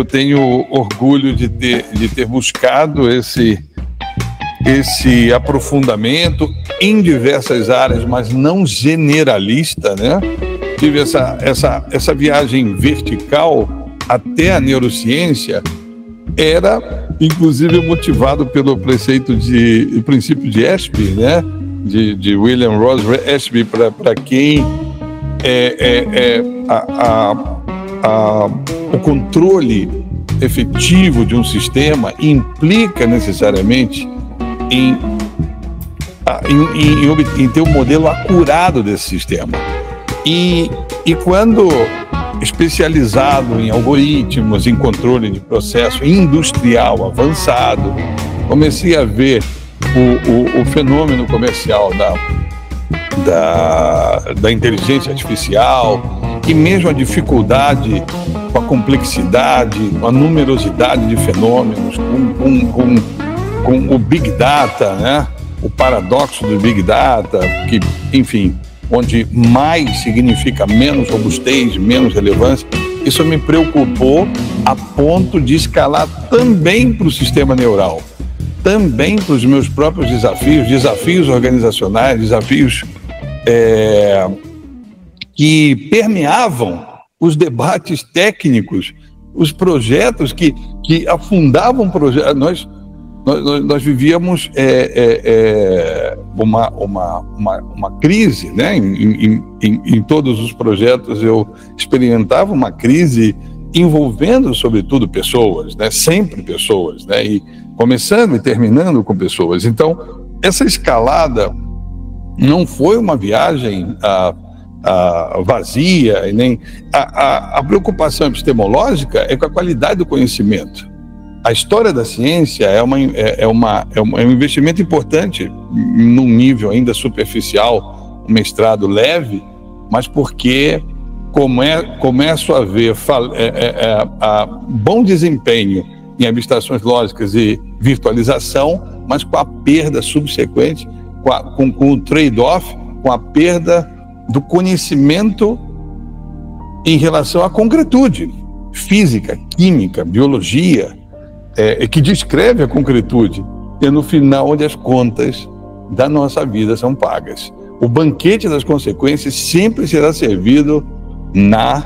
eu tenho orgulho de ter buscado esse aprofundamento em diversas áreas, mas não generalista, né? Tive essa viagem vertical até a neurociência, era inclusive motivado pelo princípio de Ashby, né? De William Rose Ashby, para quem o controle efetivo de um sistema implica necessariamente em ter um modelo acurado desse sistema. E quando especializado em algoritmos, em controle de processo industrial avançado, comecei a ver o fenômeno comercial da inteligência artificial, e mesmo a dificuldade com a complexidade, com a numerosidade de fenômenos, com o Big Data, né? O paradoxo do Big Data, que, enfim, onde mais significa menos robustez, menos relevância, isso me preocupou a ponto de escalar também para o sistema neural, também para os meus próprios desafios organizacionais, desafios que permeavam os debates técnicos, os projetos que afundavam projetos. Nós vivíamos uma crise, né? Em todos os projetos eu experimentava uma crise envolvendo, sobretudo, pessoas, né? Sempre pessoas, né? E começando e terminando com pessoas. Então, essa escalada não foi uma viagem vazia, e nem a preocupação epistemológica é com a qualidade do conhecimento. A história da ciência é um investimento importante num nível ainda superficial, um mestrado leve, mas porque começo a ver bom desempenho em abstrações lógicas e virtualização, mas com a perda subsequente, com o trade-off, com a perda do conhecimento em relação à concretude física, química, biologia, que descreve a concretude, e no final onde as contas da nossa vida são pagas. O banquete das consequências sempre será servido na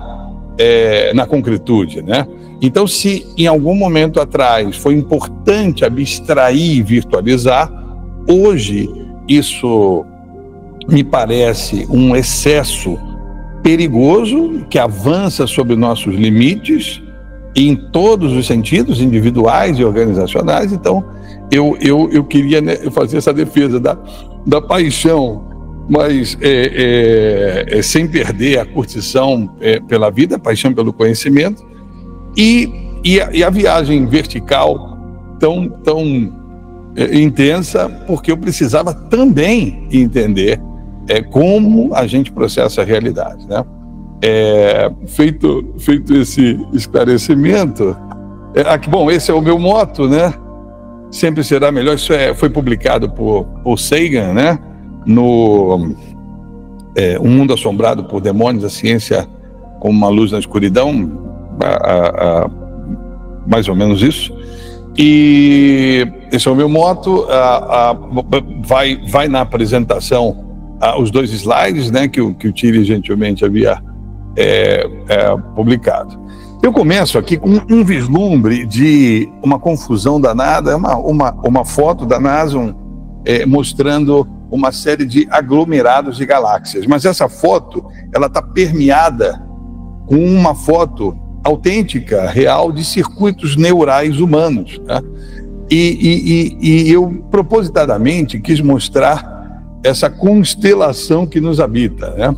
concretude, né? Então, se em algum momento atrás foi importante abstrair e virtualizar, hoje isso me parece um excesso perigoso que avança sobre nossos limites em todos os sentidos, individuais e organizacionais. Então, eu queria, né, fazer essa defesa da paixão, mas sem perder a curtição pela vida, a paixão pelo conhecimento, e a viagem vertical tão intensa, porque eu precisava também entender como a gente processa a realidade, né? Feito esse esclarecimento, bom, esse é o meu moto, né? Sempre será melhor. Isso foi publicado por Sagan, né? No Um Mundo Assombrado por Demônios, a Ciência como uma Luz na Escuridão, mais ou menos isso. E esse é o meu moto. Vai na apresentação os 2 slides, né, que o Thierry gentilmente havia publicado. Eu começo aqui com um vislumbre de uma confusão danada, uma foto da NASA mostrando uma série de aglomerados de galáxias. Mas essa foto, ela está permeada com uma foto autêntica, real, de circuitos neurais humanos, né? E eu propositadamente quis mostrar essa constelação que nos habita, né?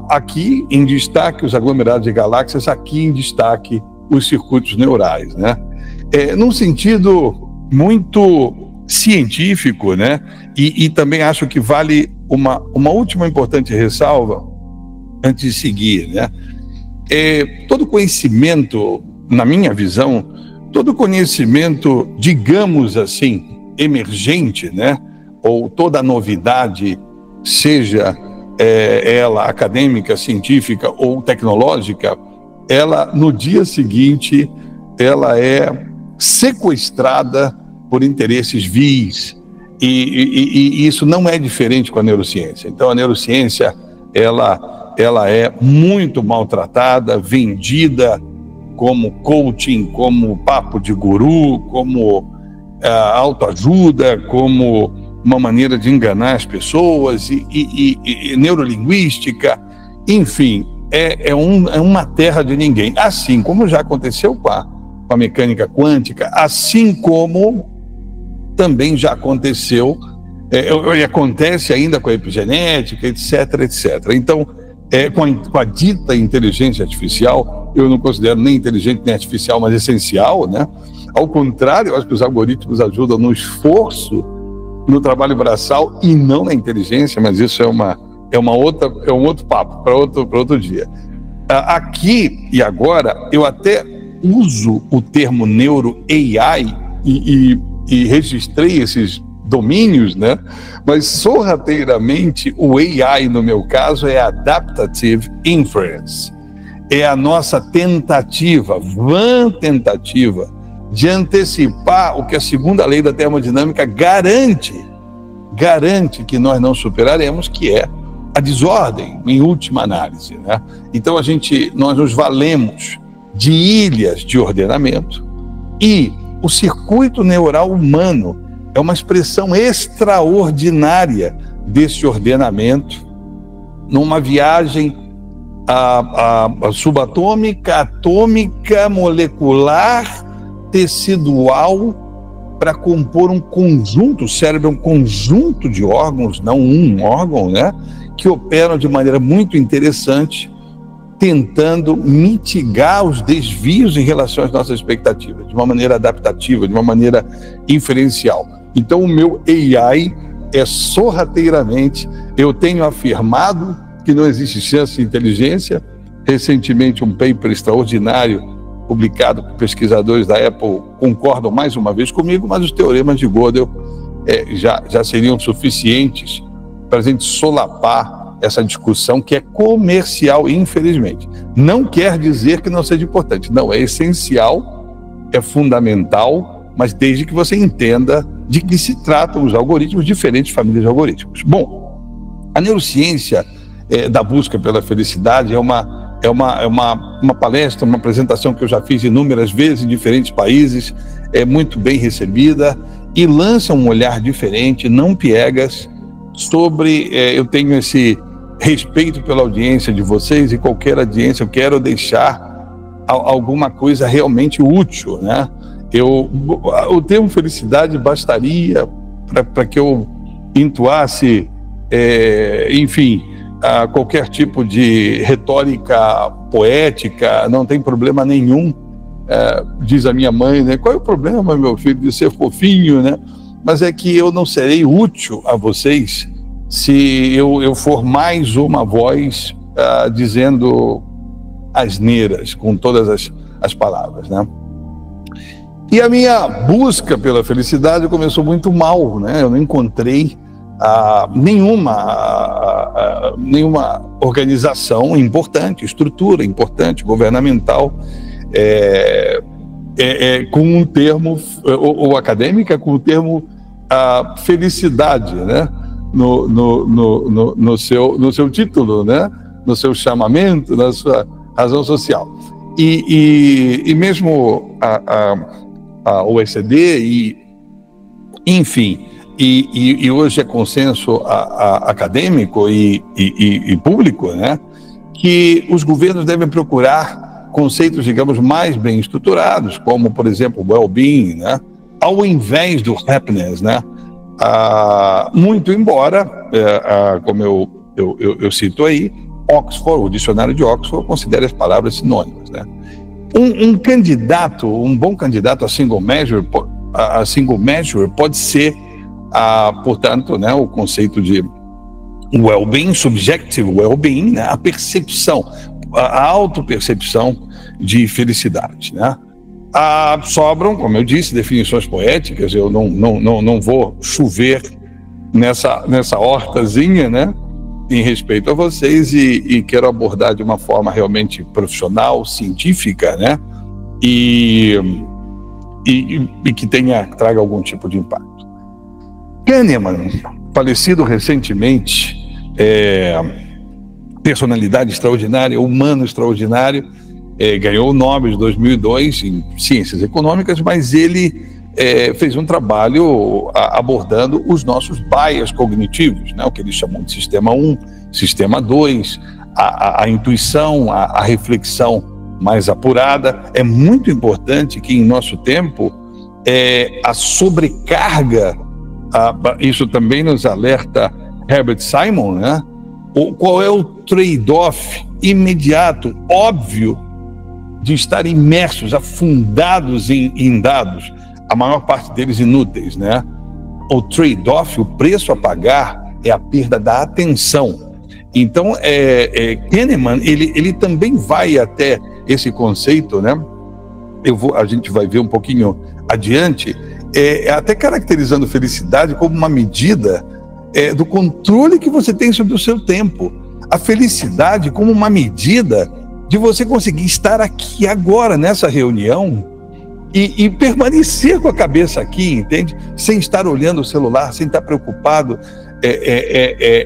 Aqui em destaque os aglomerados de galáxias, aqui em destaque os circuitos neurais, né? Num sentido muito científico, né? E também acho que vale uma última importante ressalva antes de seguir, né? Todo conhecimento, na minha visão, todo conhecimento, digamos assim, emergente, né? Ou toda novidade, seja ela acadêmica, científica ou tecnológica, ela, no dia seguinte, ela é sequestrada por interesses vis, e isso não é diferente com a neurociência. Então, a neurociência, ela é muito maltratada, vendida como coaching, como papo de guru, como autoajuda, como uma maneira de enganar as pessoas, e neurolinguística, enfim, é uma terra de ninguém. Assim como já aconteceu com a mecânica quântica, assim como também já aconteceu, e acontece ainda com a epigenética, etc, etc. Então, com a dita inteligência artificial, eu não considero nem inteligente nem artificial, mas essencial, né? Ao contrário, eu acho que os algoritmos ajudam no esforço, no trabalho braçal e não na inteligência, mas isso é um outro papo para outro dia. Aqui e agora, eu até uso o termo neuro-AI e registrei esses domínios, né? Mas sorrateiramente o AI, no meu caso, é Adaptative Inference. É a nossa tentativa, vã tentativa, de antecipar o que a segunda lei da termodinâmica garante que nós não superaremos, que é a desordem, em última análise, né? Então nós nos valemos de ilhas de ordenamento, e o circuito neural humano é uma expressão extraordinária desse ordenamento, numa viagem subatômica, atômica, molecular, tecidual, para compor um conjunto. O cérebro é um conjunto de órgãos, não um órgão, né? Que operam de maneira muito interessante, tentando mitigar os desvios em relação às nossas expectativas, de uma maneira adaptativa, de uma maneira inferencial. Então, o meu AI é sorrateiramente, eu tenho afirmado que não existe chance de inteligência. Recentemente, um paper extraordinário publicado por pesquisadores da Apple concordam mais uma vez comigo, mas os teoremas de Gödel já seriam suficientes para a gente solapar essa discussão, que é comercial, infelizmente. Não quer dizer que não seja importante. Não, é essencial, é fundamental, mas desde que você entenda de que se tratam os algoritmos, diferentes famílias de algoritmos. Bom, a neurociência da busca pela felicidade é uma palestra, uma apresentação que eu já fiz inúmeras vezes em diferentes países, é muito bem recebida e lança um olhar diferente, não piegas, sobre... eu tenho esse respeito pela audiência de vocês, e qualquer audiência eu quero deixar alguma coisa realmente útil, né? O termo felicidade bastaria para que eu entoasse, enfim, qualquer tipo de retórica poética, não tem problema nenhum, diz a minha mãe, né? Qual é o problema, meu filho, de ser fofinho, né? Mas é que eu não serei útil a vocês se eu for mais uma voz dizendo asneiras com todas as palavras, né? E a minha busca pela felicidade começou muito mal, né? Eu não encontrei nenhuma organização importante, estrutura importante, governamental, com um termo, ou acadêmica, com o termo felicidade, né? No seu título, né? No seu chamamento, na sua razão social. E mesmo a OECD, enfim, e hoje é consenso acadêmico e público, né? Que os governos devem procurar conceitos, digamos, mais bem estruturados, como, por exemplo, o well-being, né? Ao invés do happiness, né? Muito embora, como eu cito aí, Oxford, o dicionário de Oxford, considera as palavras sinônimas, né? Um bom candidato a single measure pode ser, portanto, né, o conceito de well-being, subjective well-being, né, a percepção, a autopercepção de felicidade, né? Sobram, como eu disse, definições poéticas. Eu não vou chover nessa hortazinha, né? em respeito a vocês e quero abordar de uma forma realmente profissional, científica, né? E que traga algum tipo de impacto. Kahneman, falecido recentemente, personalidade extraordinária, humano extraordinário, ganhou o Nobel de 2002 em Ciências Econômicas, mas ele fez um trabalho abordando os nossos bias cognitivos, né? O que eles chamam de sistema 1, sistema 2, a intuição, a reflexão mais apurada. É muito importante que em nosso tempo a sobrecarga, isso também nos alerta Herbert Simon, né? Qual é o trade-off imediato, óbvio, de estar imersos, afundados em dados, a maior parte deles inúteis, né? O trade-off, o preço a pagar, é a perda da atenção. Então, Kahneman, ele também vai até esse conceito, né? A gente vai ver um pouquinho adiante, até caracterizando felicidade como uma medida do controle que você tem sobre o seu tempo. A felicidade como uma medida de você conseguir estar aqui agora, nessa reunião, e permanecer com a cabeça aqui, entende? Sem estar olhando o celular, sem estar preocupado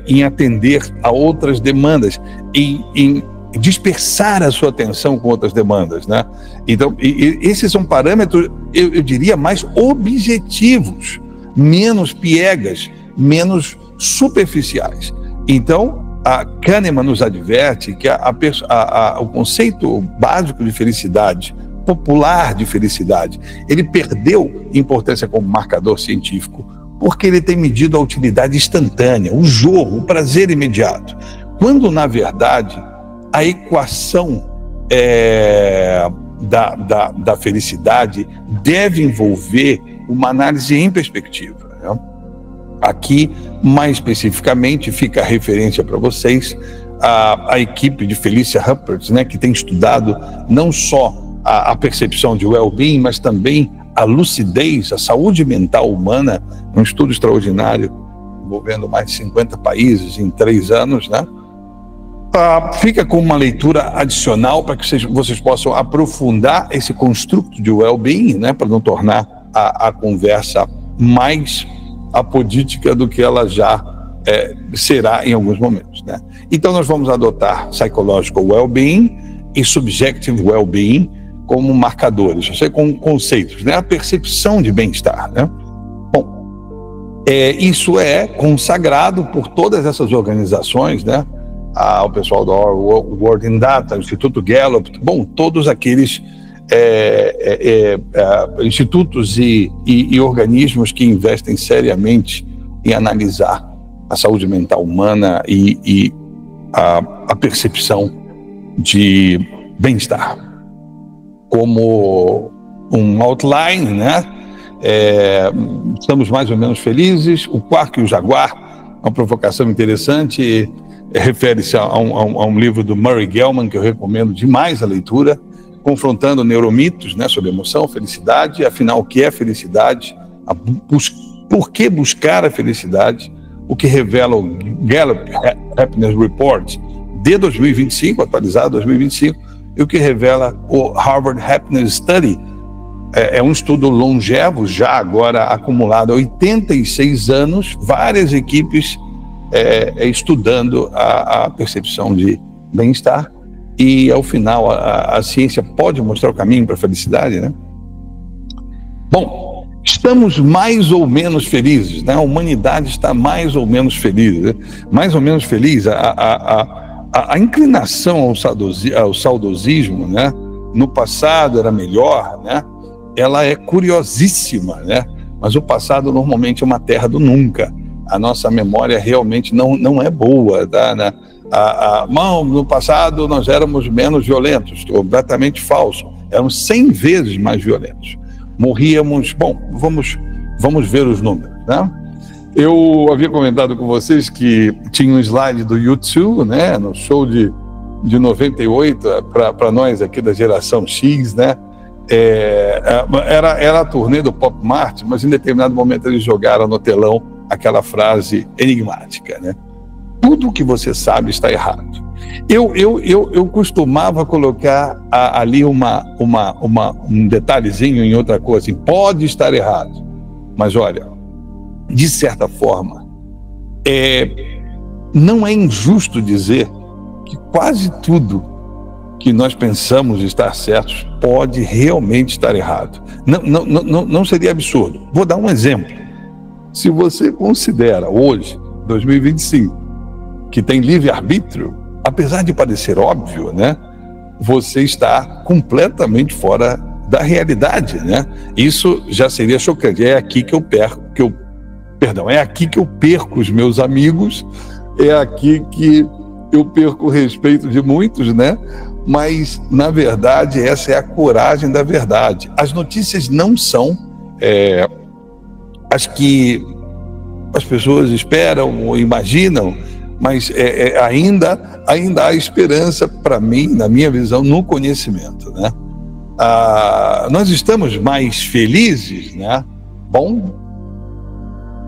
em atender a outras demandas, em dispersar a sua atenção com outras demandas, né? Então, esses são parâmetros, eu diria, mais objetivos, menos piegas, menos superficiais. Então, a Kahneman nos adverte que o conceito básico de felicidade, popular de felicidade, ele perdeu importância como marcador científico, porque ele tem medido a utilidade instantânea, o jorro, o prazer imediato, quando, na verdade, a equação da felicidade deve envolver uma análise em perspectiva, né? Aqui, mais especificamente, fica a referência para vocês, a equipe de Felicia Huppert, né, que tem estudado não só a percepção de well-being, mas também a lucidez, a saúde mental humana, um estudo extraordinário envolvendo mais de 50 países em 3 anos, né? Fica com uma leitura adicional para que vocês possam aprofundar esse construto de well-being, né, para não tornar a conversa mais apodítica do que ela já será em alguns momentos, né? Então nós vamos adotar psychological well-being e subjective well-being como marcadores, ou seja, como conceitos, né? A percepção de bem-estar, né? Bom, isso é consagrado por todas essas organizações, né? O pessoal do World in Data, o Instituto Gallup, bom, todos aqueles institutos e organismos que investem seriamente em analisar a saúde mental humana e a percepção de bem-estar. Como um outline, né? Estamos mais ou menos felizes. O quark e o jaguar, uma provocação interessante, refere-se a um livro do Murray Gell-Mann, que eu recomendo demais a leitura, confrontando neuromitos, né, sobre emoção, felicidade, afinal, o que é felicidade, por que buscar a felicidade, o que revela o Gallup Happiness Report de 2025, atualizado 2025, e o que revela o Harvard Happiness Study. É um estudo longevo, já agora acumulado há 86 anos, várias equipes estudando a percepção de bem-estar, e ao final a ciência pode mostrar o caminho para a felicidade, né? Bom, estamos mais ou menos felizes, né? A humanidade está mais ou menos feliz, né? Mais ou menos feliz. A inclinação ao saudosismo, né? No passado era melhor, né? Ela é curiosíssima, né? Mas o passado normalmente é uma terra do nunca. A nossa memória realmente não é boa, tá, né? No passado nós éramos menos violentos, completamente falso. Éramos 100 vezes mais violentos. Morríamos... Bom, vamos ver os números, né? Eu havia comentado com vocês que tinha um slide do U2, né? No show de 98, para nós aqui da geração X, né? Era a turnê do Pop Mart, mas em determinado momento eles jogaram no telão aquela frase enigmática, né? tudo que você sabe está errado. Eu costumava colocar ali um detalhezinho em outra coisa, assim, pode estar errado, mas olha, de certa forma, não é injusto dizer que quase tudo que nós pensamos estar certos pode realmente estar errado. Não seria absurdo. Vou dar um exemplo. Se você considera hoje, 2025, que tem livre-arbítrio, apesar de parecer óbvio, né, você está completamente fora da realidade, né? Isso já seria chocante. É aqui que eu perco, é aqui que eu perco os meus amigos, é aqui que eu perco o respeito de muitos, né? Mas, na verdade, essa é a coragem da verdade. As notícias não são as que as pessoas esperam ou imaginam, mas ainda há esperança para mim, na minha visão, no conhecimento, né? Nós estamos mais felizes, né? Bom,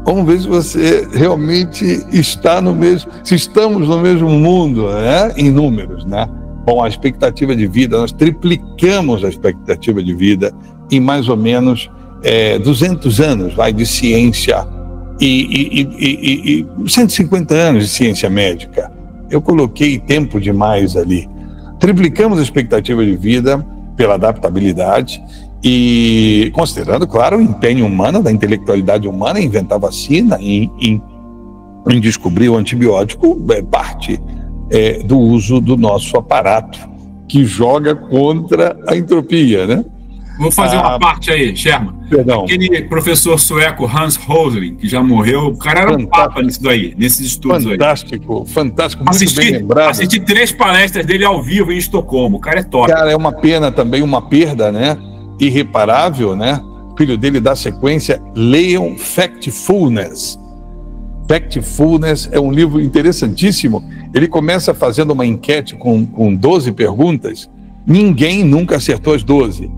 vamos ver se você realmente está no mesmo, se estamos no mesmo mundo, né? Em números, né? Bom, a expectativa de vida, nós triplicamos a expectativa de vida em mais ou menos 200 anos, de ciência e 150 anos de ciência médica. Eu coloquei tempo demais ali. Triplicamos a expectativa de vida pela adaptabilidade e considerando, claro, o empenho humano, da intelectualidade humana em inventar vacina, em descobrir o antibiótico, parte do uso do nosso aparato, que joga contra a entropia, né? Vou fazer uma parte aí, Sherman. Perdão. Aquele professor sueco Hans Rosling, que já morreu, o cara era um papa nesses estudos aí. Fantástico, muito bem lembrado. Assisti 3 palestras dele ao vivo em Estocolmo, o cara é top. Cara, é uma pena também, uma perda, né? Irreparável, né? O filho dele dá sequência, leiam Factfulness. Factfulness é um livro interessantíssimo. Ele começa fazendo uma enquete com 12 perguntas, ninguém nunca acertou as 12.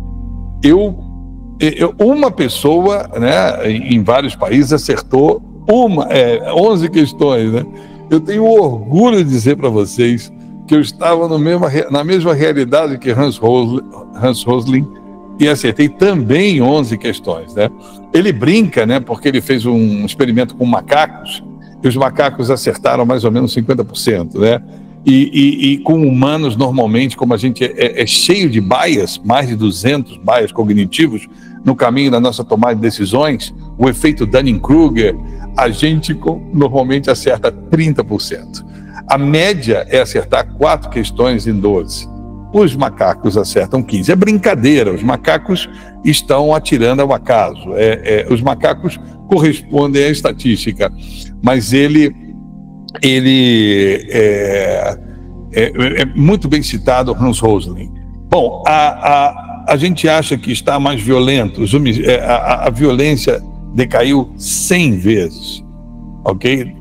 Uma pessoa, né, em vários países acertou 11 questões, né? Eu tenho orgulho de dizer para vocês que eu estava na mesma realidade que Hans Rosling e acertei também 11 questões, né? Ele brinca, né, porque ele fez um experimento com macacos e os macacos acertaram mais ou menos 50%, né? E com humanos, normalmente, como a gente é cheio de bias, mais de 200 bias cognitivos no caminho da nossa tomada de decisões, o efeito Dunning-Kruger, a gente normalmente acerta 30%. A média é acertar 4 questões em 12. Os macacos acertam 15. É brincadeira, os macacos estão atirando ao acaso. Os macacos correspondem à estatística, mas ele é muito bem citado, Hans Rosling. Bom, a gente acha que está mais violento, a violência decaiu 100 vezes, ok?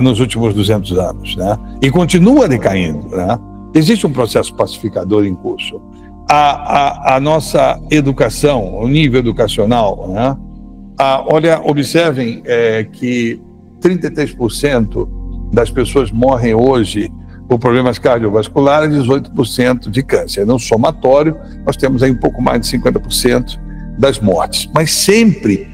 Nos últimos 200 anos, né? E continua decaindo, né? Existe um processo pacificador em curso. A nossa educação, o nível educacional, né? Olha, observem que 33% das pessoas morrem hoje por problemas cardiovasculares, 18% de câncer. No somatório, nós temos aí um pouco mais de 50% das mortes. Mas sempre,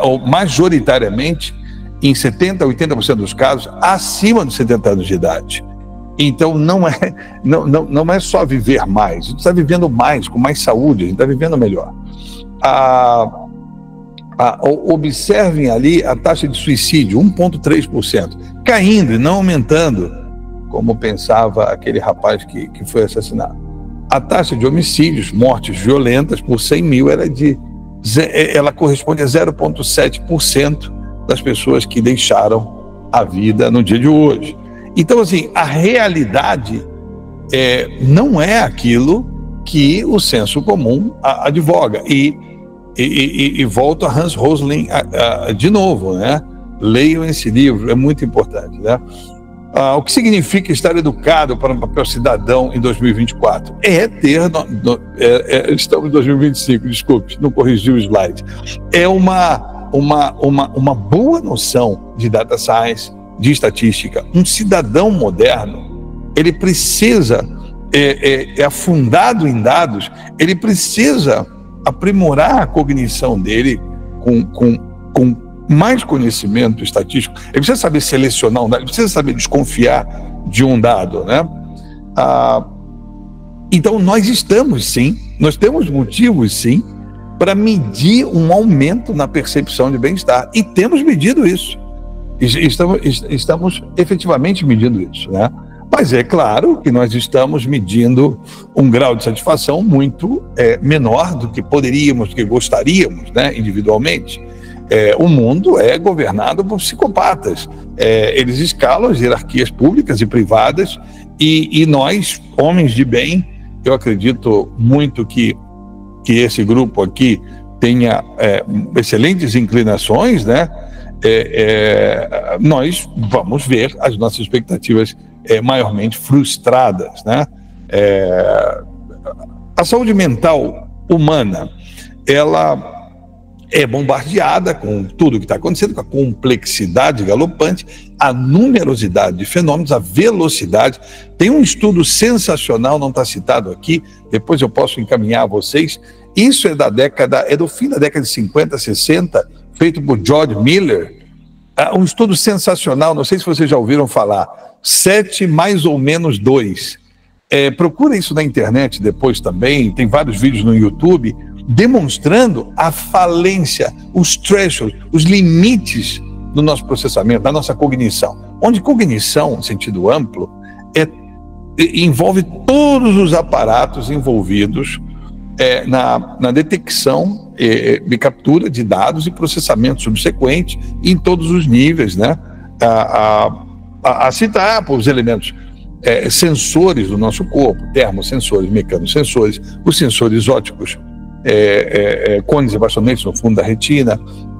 ou majoritariamente, em 70% a 80% dos casos, acima dos 70 anos de idade. Então, não é só viver mais, a gente está vivendo mais, com mais saúde, a gente está vivendo melhor. Observem ali a taxa de suicídio, 1,3%, caindo e não aumentando, como pensava aquele rapaz que foi assassinado. A taxa de homicídios, mortes violentas por 100 mil, ela corresponde a 0,7% das pessoas que deixaram a vida no dia de hoje. Então, assim, a realidade não é aquilo que o senso comum advoga. E volto a Hans Rosling de novo, né? Leiam esse livro, é muito importante, né? O que significa estar educado para um papel cidadão em 2024? Estamos em 2025, desculpe, não corrigi o slide. É uma boa noção de data science, de estatística. Um cidadão moderno, ele precisa, afundado em dados, ele precisa aprimorar a cognição dele com mais conhecimento estatístico. Ele precisa saber selecionar um dado, ele precisa saber desconfiar de um dado, né? Então nós estamos, sim, nós temos motivos, sim, para medir um aumento na percepção de bem-estar. E temos medido isso. Estamos efetivamente medindo isso, né? Mas é claro que nós estamos medindo um grau de satisfação muito menor do que poderíamos, do que gostaríamos, né, individualmente. O mundo é governado por psicopatas. Eles escalam as hierarquias públicas e privadas e nós, homens de bem, eu acredito muito que esse grupo aqui tenha excelentes inclinações, né? Nós vamos ver as nossas expectativas maiormente frustradas, né? A saúde mental humana, ela é bombardeada com tudo o que está acontecendo, com a complexidade galopante, a numerosidade de fenômenos, a velocidade. Tem um estudo sensacional, não está citado aqui, depois eu posso encaminhar a vocês. Isso é do fim da década de 50, 60, feito por George Miller. Um estudo sensacional, não sei se vocês já ouviram falar, 7 mais ou menos 2. Procura isso na internet depois também, tem vários vídeos no YouTube, demonstrando a falência, os thresholds, os limites do nosso processamento, da nossa cognição. Onde cognição, em sentido amplo, envolve todos os aparatos envolvidos na detecção e captura de dados e processamento subsequente em todos os níveis, né? A citar os elementos sensores do nosso corpo, termosensores, mecanosensores, os sensores ópticos, cones e bastonetes no fundo da retina,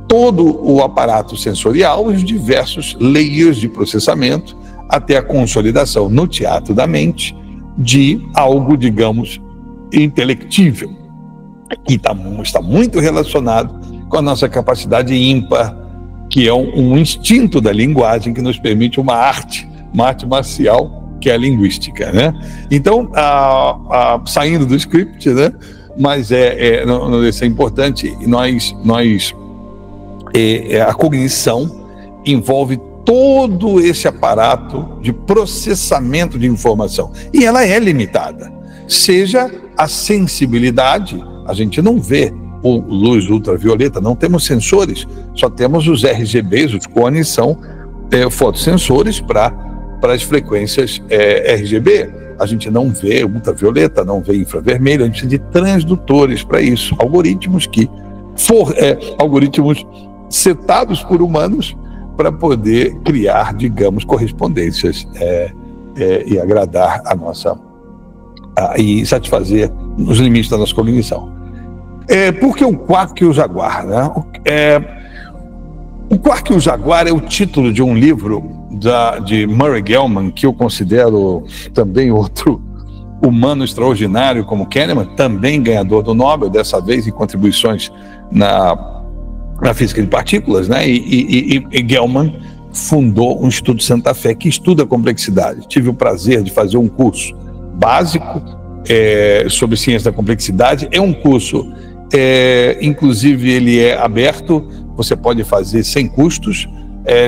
todo o aparato sensorial, os diversos layers de processamento, até a consolidação no teatro da mente de algo, digamos, intelectível, que está muito relacionado com a nossa capacidade ímpar, que é um instinto da linguagem que nos permite uma arte marcial, que é a linguística, né? Então, saindo do script, né? Mas isso é importante. A cognição envolve todo esse aparato de processamento de informação, e ela é limitada. Seja a sensibilidade, a gente não vê luz ultravioleta, não temos sensores, só temos os RGBs, os cones são fotossensores para as frequências RGB. A gente não vê ultravioleta, não vê infravermelho, a gente precisa de transdutores para isso, algoritmos algoritmos setados por humanos para poder criar, digamos, correspondências e agradar a nossa e satisfazer os limites da nossa cognição. Por que o Quark e o Jaguar, né? O Quark e o Jaguar é o título de um livro de Murray Gell-Mann, que eu considero também outro humano extraordinário como Kahneman, também ganhador do Nobel, dessa vez em contribuições na física de partículas, né? E Gell-Mann fundou um Instituto Santa Fé que estuda a complexidade. Tive o prazer de fazer um curso básico sobre ciência da complexidade. É um curso, inclusive ele é aberto, você pode fazer sem custos,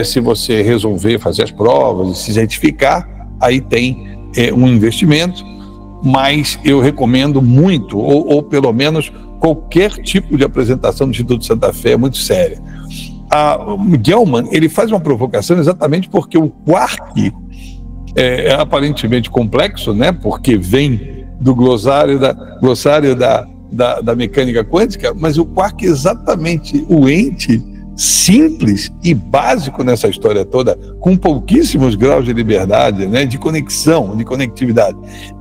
se você resolver fazer as provas e se certificar, aí tem um investimento, mas eu recomendo muito, ou pelo menos qualquer tipo de apresentação do Instituto Santa Fé é muito séria. Gell-Mann, ele faz uma provocação exatamente porque o quark é aparentemente complexo, né? Porque vem do glossário da mecânica quântica, mas o quark é exatamente o ente simples e básico nessa história toda, com pouquíssimos graus de liberdade, né? De conexão, de conectividade.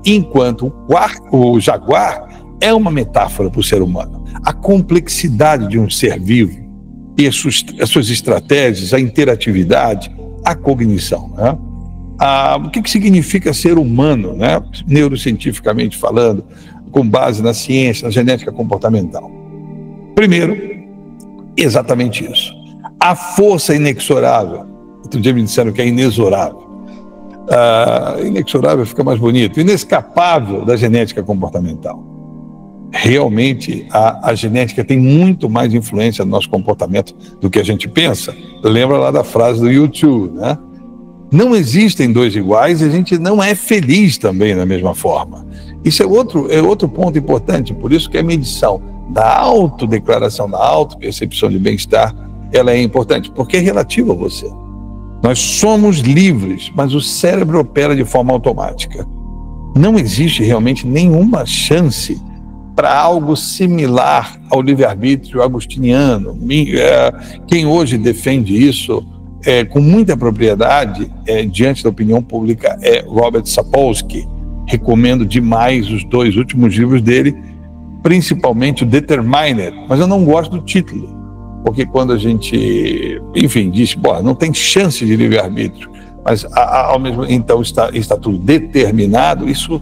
Enquanto o Jaguar é uma metáfora para o ser humano. A complexidade de um ser vivo e as suas estratégias, a interatividade, a cognição, né? O que significa ser humano, né? Neurocientificamente falando, com base na ciência, na genética comportamental? Primeiro, exatamente isso. A força inexorável Outro dia me disseram que é inexorável. Inexorável fica mais bonito. Inescapável da genética comportamental. Realmente, a genética tem muito mais influência no nosso comportamento do que a gente pensa. Lembra lá da frase do YouTube, né? Não existem dois iguais e a gente não é feliz também da mesma forma. Isso é outro ponto importante, por isso que a medição da autodeclaração, da autopercepção de bem-estar, ela é importante, porque é relativa a você. Nós somos livres, mas o cérebro opera de forma automática. Não existe realmente nenhuma chance para algo similar ao livre-arbítrio agostiniano. Quem hoje defende isso com muita propriedade diante da opinião pública é Robert Sapolsky. Recomendo demais os 2 últimos livros dele, principalmente o Determiner, mas eu não gosto do título, porque quando a gente, enfim, diz, não tem chance de livre-arbítrio, mas ao mesmo então está tudo determinado, isso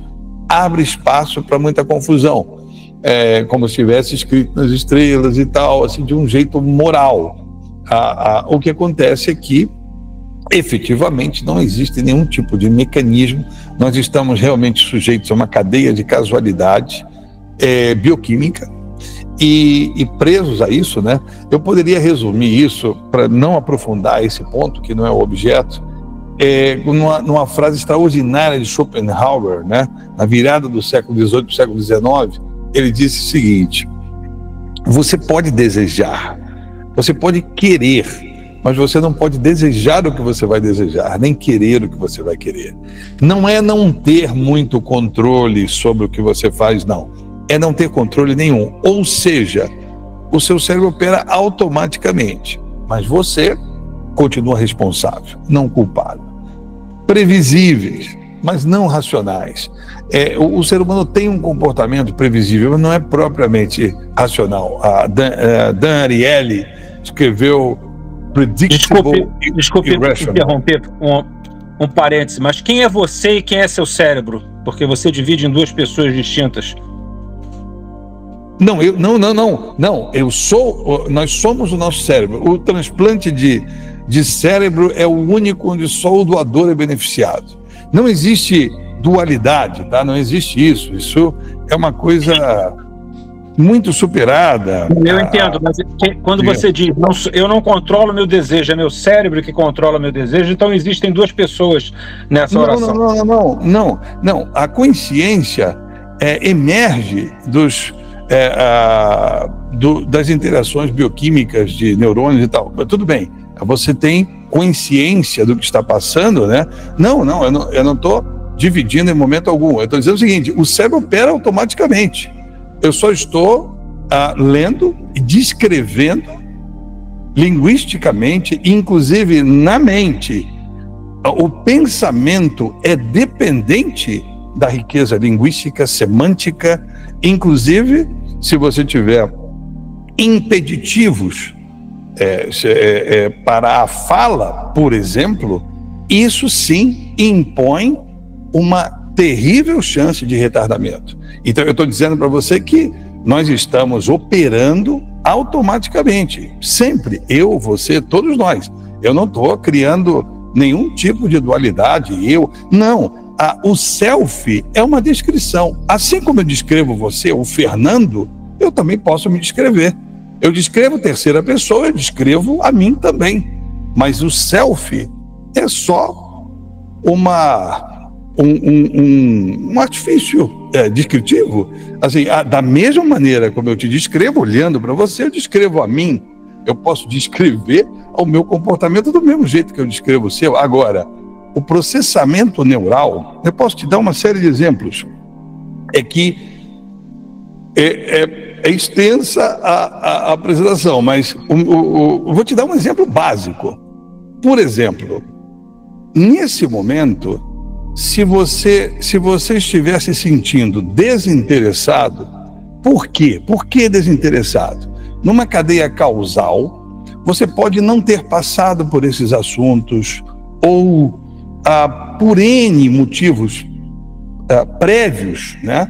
abre espaço para muita confusão. Como se estivesse escrito nas estrelas e tal, assim, de um jeito moral. O que acontece é que, efetivamente, não existe nenhum tipo de mecanismo, nós estamos realmente sujeitos a uma cadeia de casualidade bioquímica e presos a isso, né? Eu poderia resumir isso, para não aprofundar esse ponto, que não é o objeto, numa frase extraordinária de Schopenhauer, né? Na virada do século XVIII para o século XIX, ele disse o seguinte: você pode desejar, você pode querer, mas você não pode desejar o que você vai desejar, nem querer o que você vai querer. Não é não ter muito controle sobre o que você faz, não. É não ter controle nenhum. Ou seja, o seu cérebro opera automaticamente, mas você continua responsável, não culpado. Previsíveis, mas não racionais. O ser humano tem um comportamento previsível, mas não é propriamente racional. Dan Ariely escreveu Predictable Desculpe interromper um parêntese, mas quem é você e quem é seu cérebro? Porque você divide em 2 pessoas distintas. Não, nós somos o nosso cérebro. O transplante de cérebro é o único onde só o doador é beneficiado. Não existe dualidade, tá? Não existe isso. Isso é uma coisa muito superada. Eu entendo, mas quando você diz, eu não controlo meu desejo, é meu cérebro que controla meu desejo, então existem 2 pessoas nessa oração. Não. A consciência emerge das interações bioquímicas de neurônios e tal. Mas tudo bem, você tem consciência do que está passando, né? Eu não estou dividindo em momento algum. Eu estou dizendo o seguinte: o cérebro opera automaticamente. Eu só estou lendo e descrevendo linguisticamente, inclusive na mente. O pensamento é dependente da riqueza linguística, semântica, inclusive se você tiver impeditivos para a fala, por exemplo, isso sim impõe uma terrível chance de retardamento. Então eu estou dizendo para você que nós estamos operando automaticamente, sempre, eu, você, todos nós. Eu não estou criando nenhum tipo de dualidade, não. O self é uma descrição. Assim como eu descrevo você, o Fernando, eu também posso me descrever. Eu descrevo terceira pessoa, eu descrevo a mim também. Mas o self é só um artifício descritivo. Assim, da mesma maneira como eu te descrevo, olhando para você, eu descrevo a mim. Eu posso descrever o meu comportamento do mesmo jeito que eu descrevo o seu. Agora, o processamento neural, eu posso te dar uma série de exemplos. Que é extensa a apresentação, mas eu vou te dar um exemplo básico. Por exemplo, nesse momento, se você estiver se sentindo desinteressado, por quê? Por que desinteressado? Numa cadeia causal, você pode não ter passado por esses assuntos ou por N motivos prévios, né?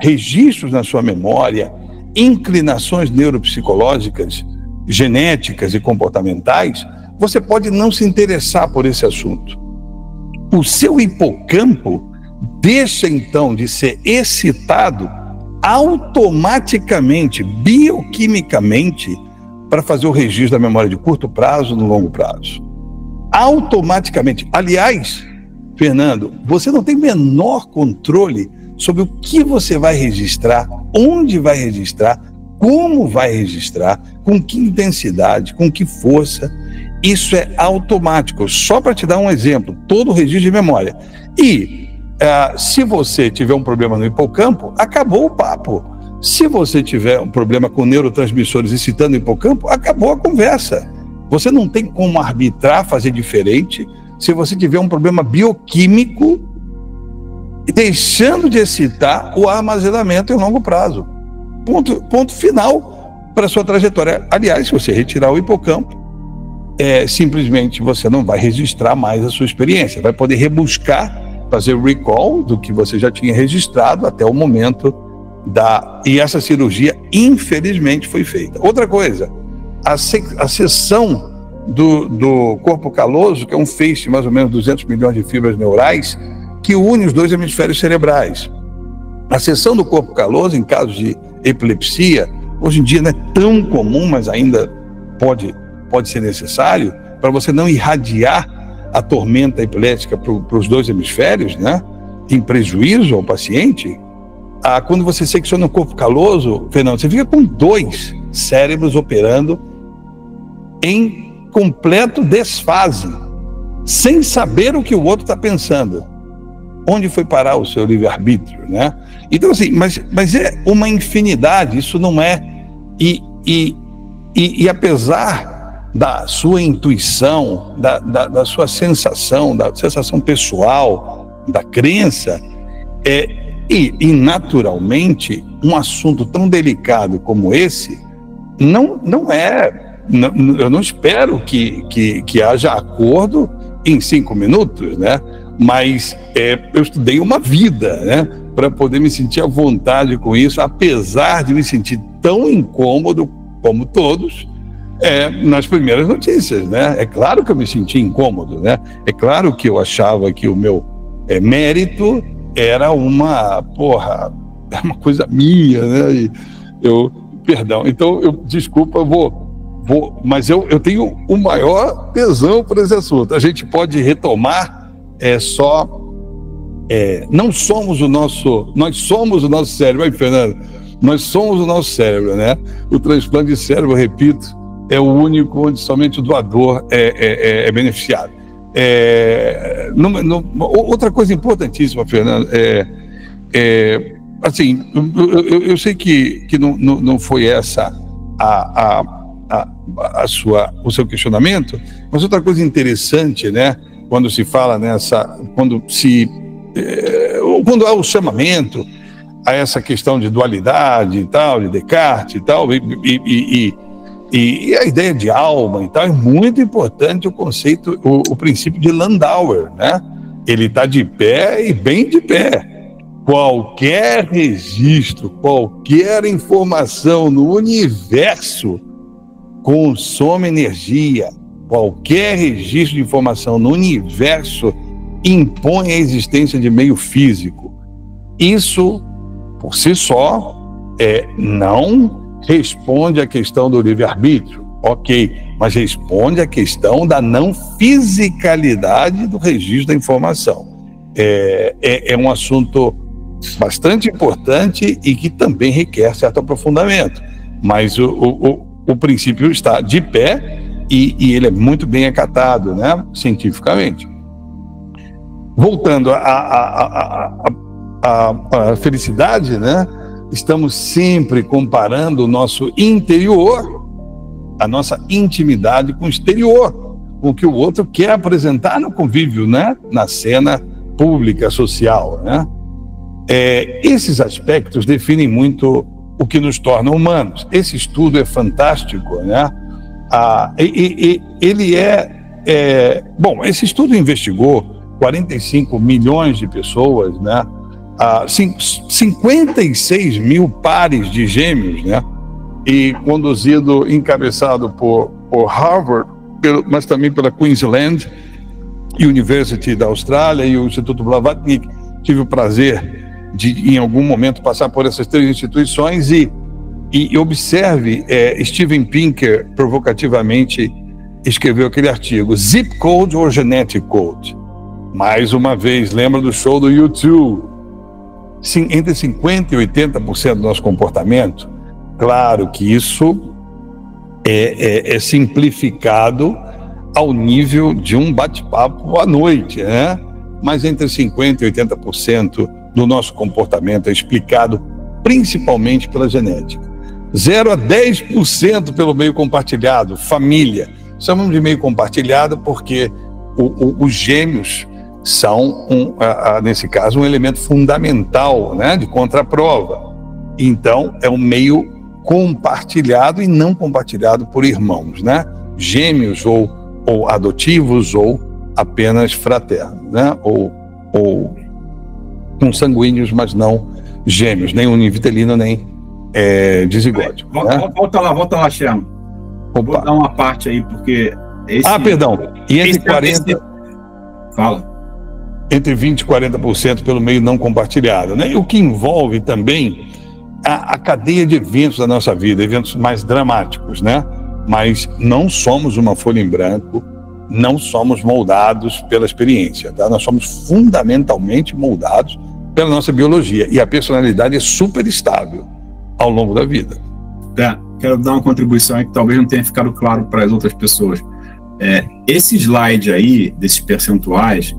Registros na sua memória, inclinações neuropsicológicas, genéticas e comportamentais, você pode não se interessar por esse assunto. O seu hipocampo deixa então de ser excitado automaticamente, bioquimicamente, para fazer o registro da memória de curto prazo no longo prazo. Automaticamente. Aliás, Fernando, você não tem menor controle sobre o que você vai registrar, onde vai registrar, como vai registrar, com que intensidade, com que força. Isso é automático. Só para te dar um exemplo, todo o registro de memória. E se você tiver um problema no hipocampo, acabou o papo. Se você tiver um problema com neurotransmissores excitando o hipocampo, acabou a conversa. Você não tem como arbitrar, fazer diferente, se você tiver um problema bioquímico deixando de excitar o armazenamento em longo prazo. Ponto final para a sua trajetória. Aliás, se você retirar o hipocampo, simplesmente você não vai registrar mais a sua experiência. Vai poder rebuscar, fazer recall do que você já tinha registrado até o momento e essa cirurgia, infelizmente, foi feita. Outra coisa, a seção do corpo caloso, que é um feixe, mais ou menos 200 milhões de fibras neurais, que une os dois hemisférios cerebrais. A seção do corpo caloso, em casos de epilepsia, hoje em dia não é tão comum, mas ainda pode ser necessário, para você não irradiar a tormenta epilética para os dois hemisférios, né, em prejuízo ao paciente. Quando você secciona o corpo caloso, Fernando, você fica com 2 cérebros operando em completo desfase, sem saber o que o outro está pensando. Onde foi parar o seu livre-arbítrio, né? Então, assim, mas é uma infinidade, isso não é... E apesar da sua intuição, da sua sensação, da sensação pessoal, da crença, e naturalmente, um assunto tão delicado como esse, eu não espero que haja acordo em 5 minutos, né? Mas eu estudei uma vida, né, para poder me sentir à vontade com isso, apesar de me sentir tão incômodo como todos nas primeiras notícias, né? É claro que eu me senti incômodo, né? É claro que eu achava que o meu mérito era uma coisa minha, né? Perdão, então desculpa, mas eu tenho o maior tesão por esse assunto. A gente pode retomar. Nós somos o nosso cérebro, aí, Fernando, nós somos o nosso cérebro, né? O transplante de cérebro, eu repito, é o único onde somente o doador é beneficiado. Outra coisa importantíssima, Fernando, assim, eu sei que não foi essa o seu questionamento, mas outra coisa interessante, né? Quando se fala quando há o chamamento a essa questão de dualidade e tal, de Descartes e tal, e a ideia de alma e tal, é muito importante o conceito, o princípio de Landauer, né? Ele está de pé e bem de pé. Qualquer registro, qualquer informação no universo consome energia. Qualquer registro de informação no universo impõe a existência de meio físico. Isso, por si só, não responde à questão do livre-arbítrio, ok, mas responde à questão da não fisicalidade do registro da informação. É um assunto bastante importante e que também requer certo aprofundamento, mas o princípio está de pé e ele é muito bem acatado, né, cientificamente. Voltando à felicidade, né, estamos sempre comparando o nosso interior, a nossa intimidade com o exterior, com o que o outro quer apresentar no convívio, né, na cena pública, social, né? Esses aspectos definem muito o que nos torna humanos. Esse estudo é fantástico, né? Bom, esse estudo investigou 45 milhões de pessoas, né? 56 mil pares de gêmeos, né? E encabeçado por Harvard mas também pela Queensland University da Austrália e o Instituto Blavatnik. Tive o prazer de, em algum momento, passar por essas 3 instituições e observe, Steven Pinker provocativamente escreveu aquele artigo, Zip Code ou Genetic Code? Mais uma vez, lembra do show do U2? Sim, entre 50% e 80% do nosso comportamento, claro que isso é simplificado ao nível de um bate-papo à noite, né? Mas entre 50% e 80% do nosso comportamento é explicado principalmente pela genética. 0 a 10% pelo meio compartilhado, família. Chamamos de meio compartilhado porque os gêmeos são, nesse caso, um elemento fundamental, né, de contraprova. Então, é um meio compartilhado e não compartilhado por irmãos, né? Gêmeos ou adotivos ou apenas fraternos, né? Ou consanguíneos, mas não gêmeos, nem univitelino, nem dizigótico. Volta lá, Sherman. Vou dar uma parte aí, porque... perdão. E entre 40... Fala. Entre 20% e 40% pelo meio não compartilhado, né? O que envolve também a cadeia de eventos da nossa vida, eventos mais dramáticos, né? Mas não somos uma folha em branco, não somos moldados pela experiência, tá? Nós somos fundamentalmente moldados pela nossa biologia e a personalidade é super estável ao longo da vida. Quero dar uma contribuição aí que talvez não tenha ficado claro para as outras pessoas. Esse slide aí, desses percentuais,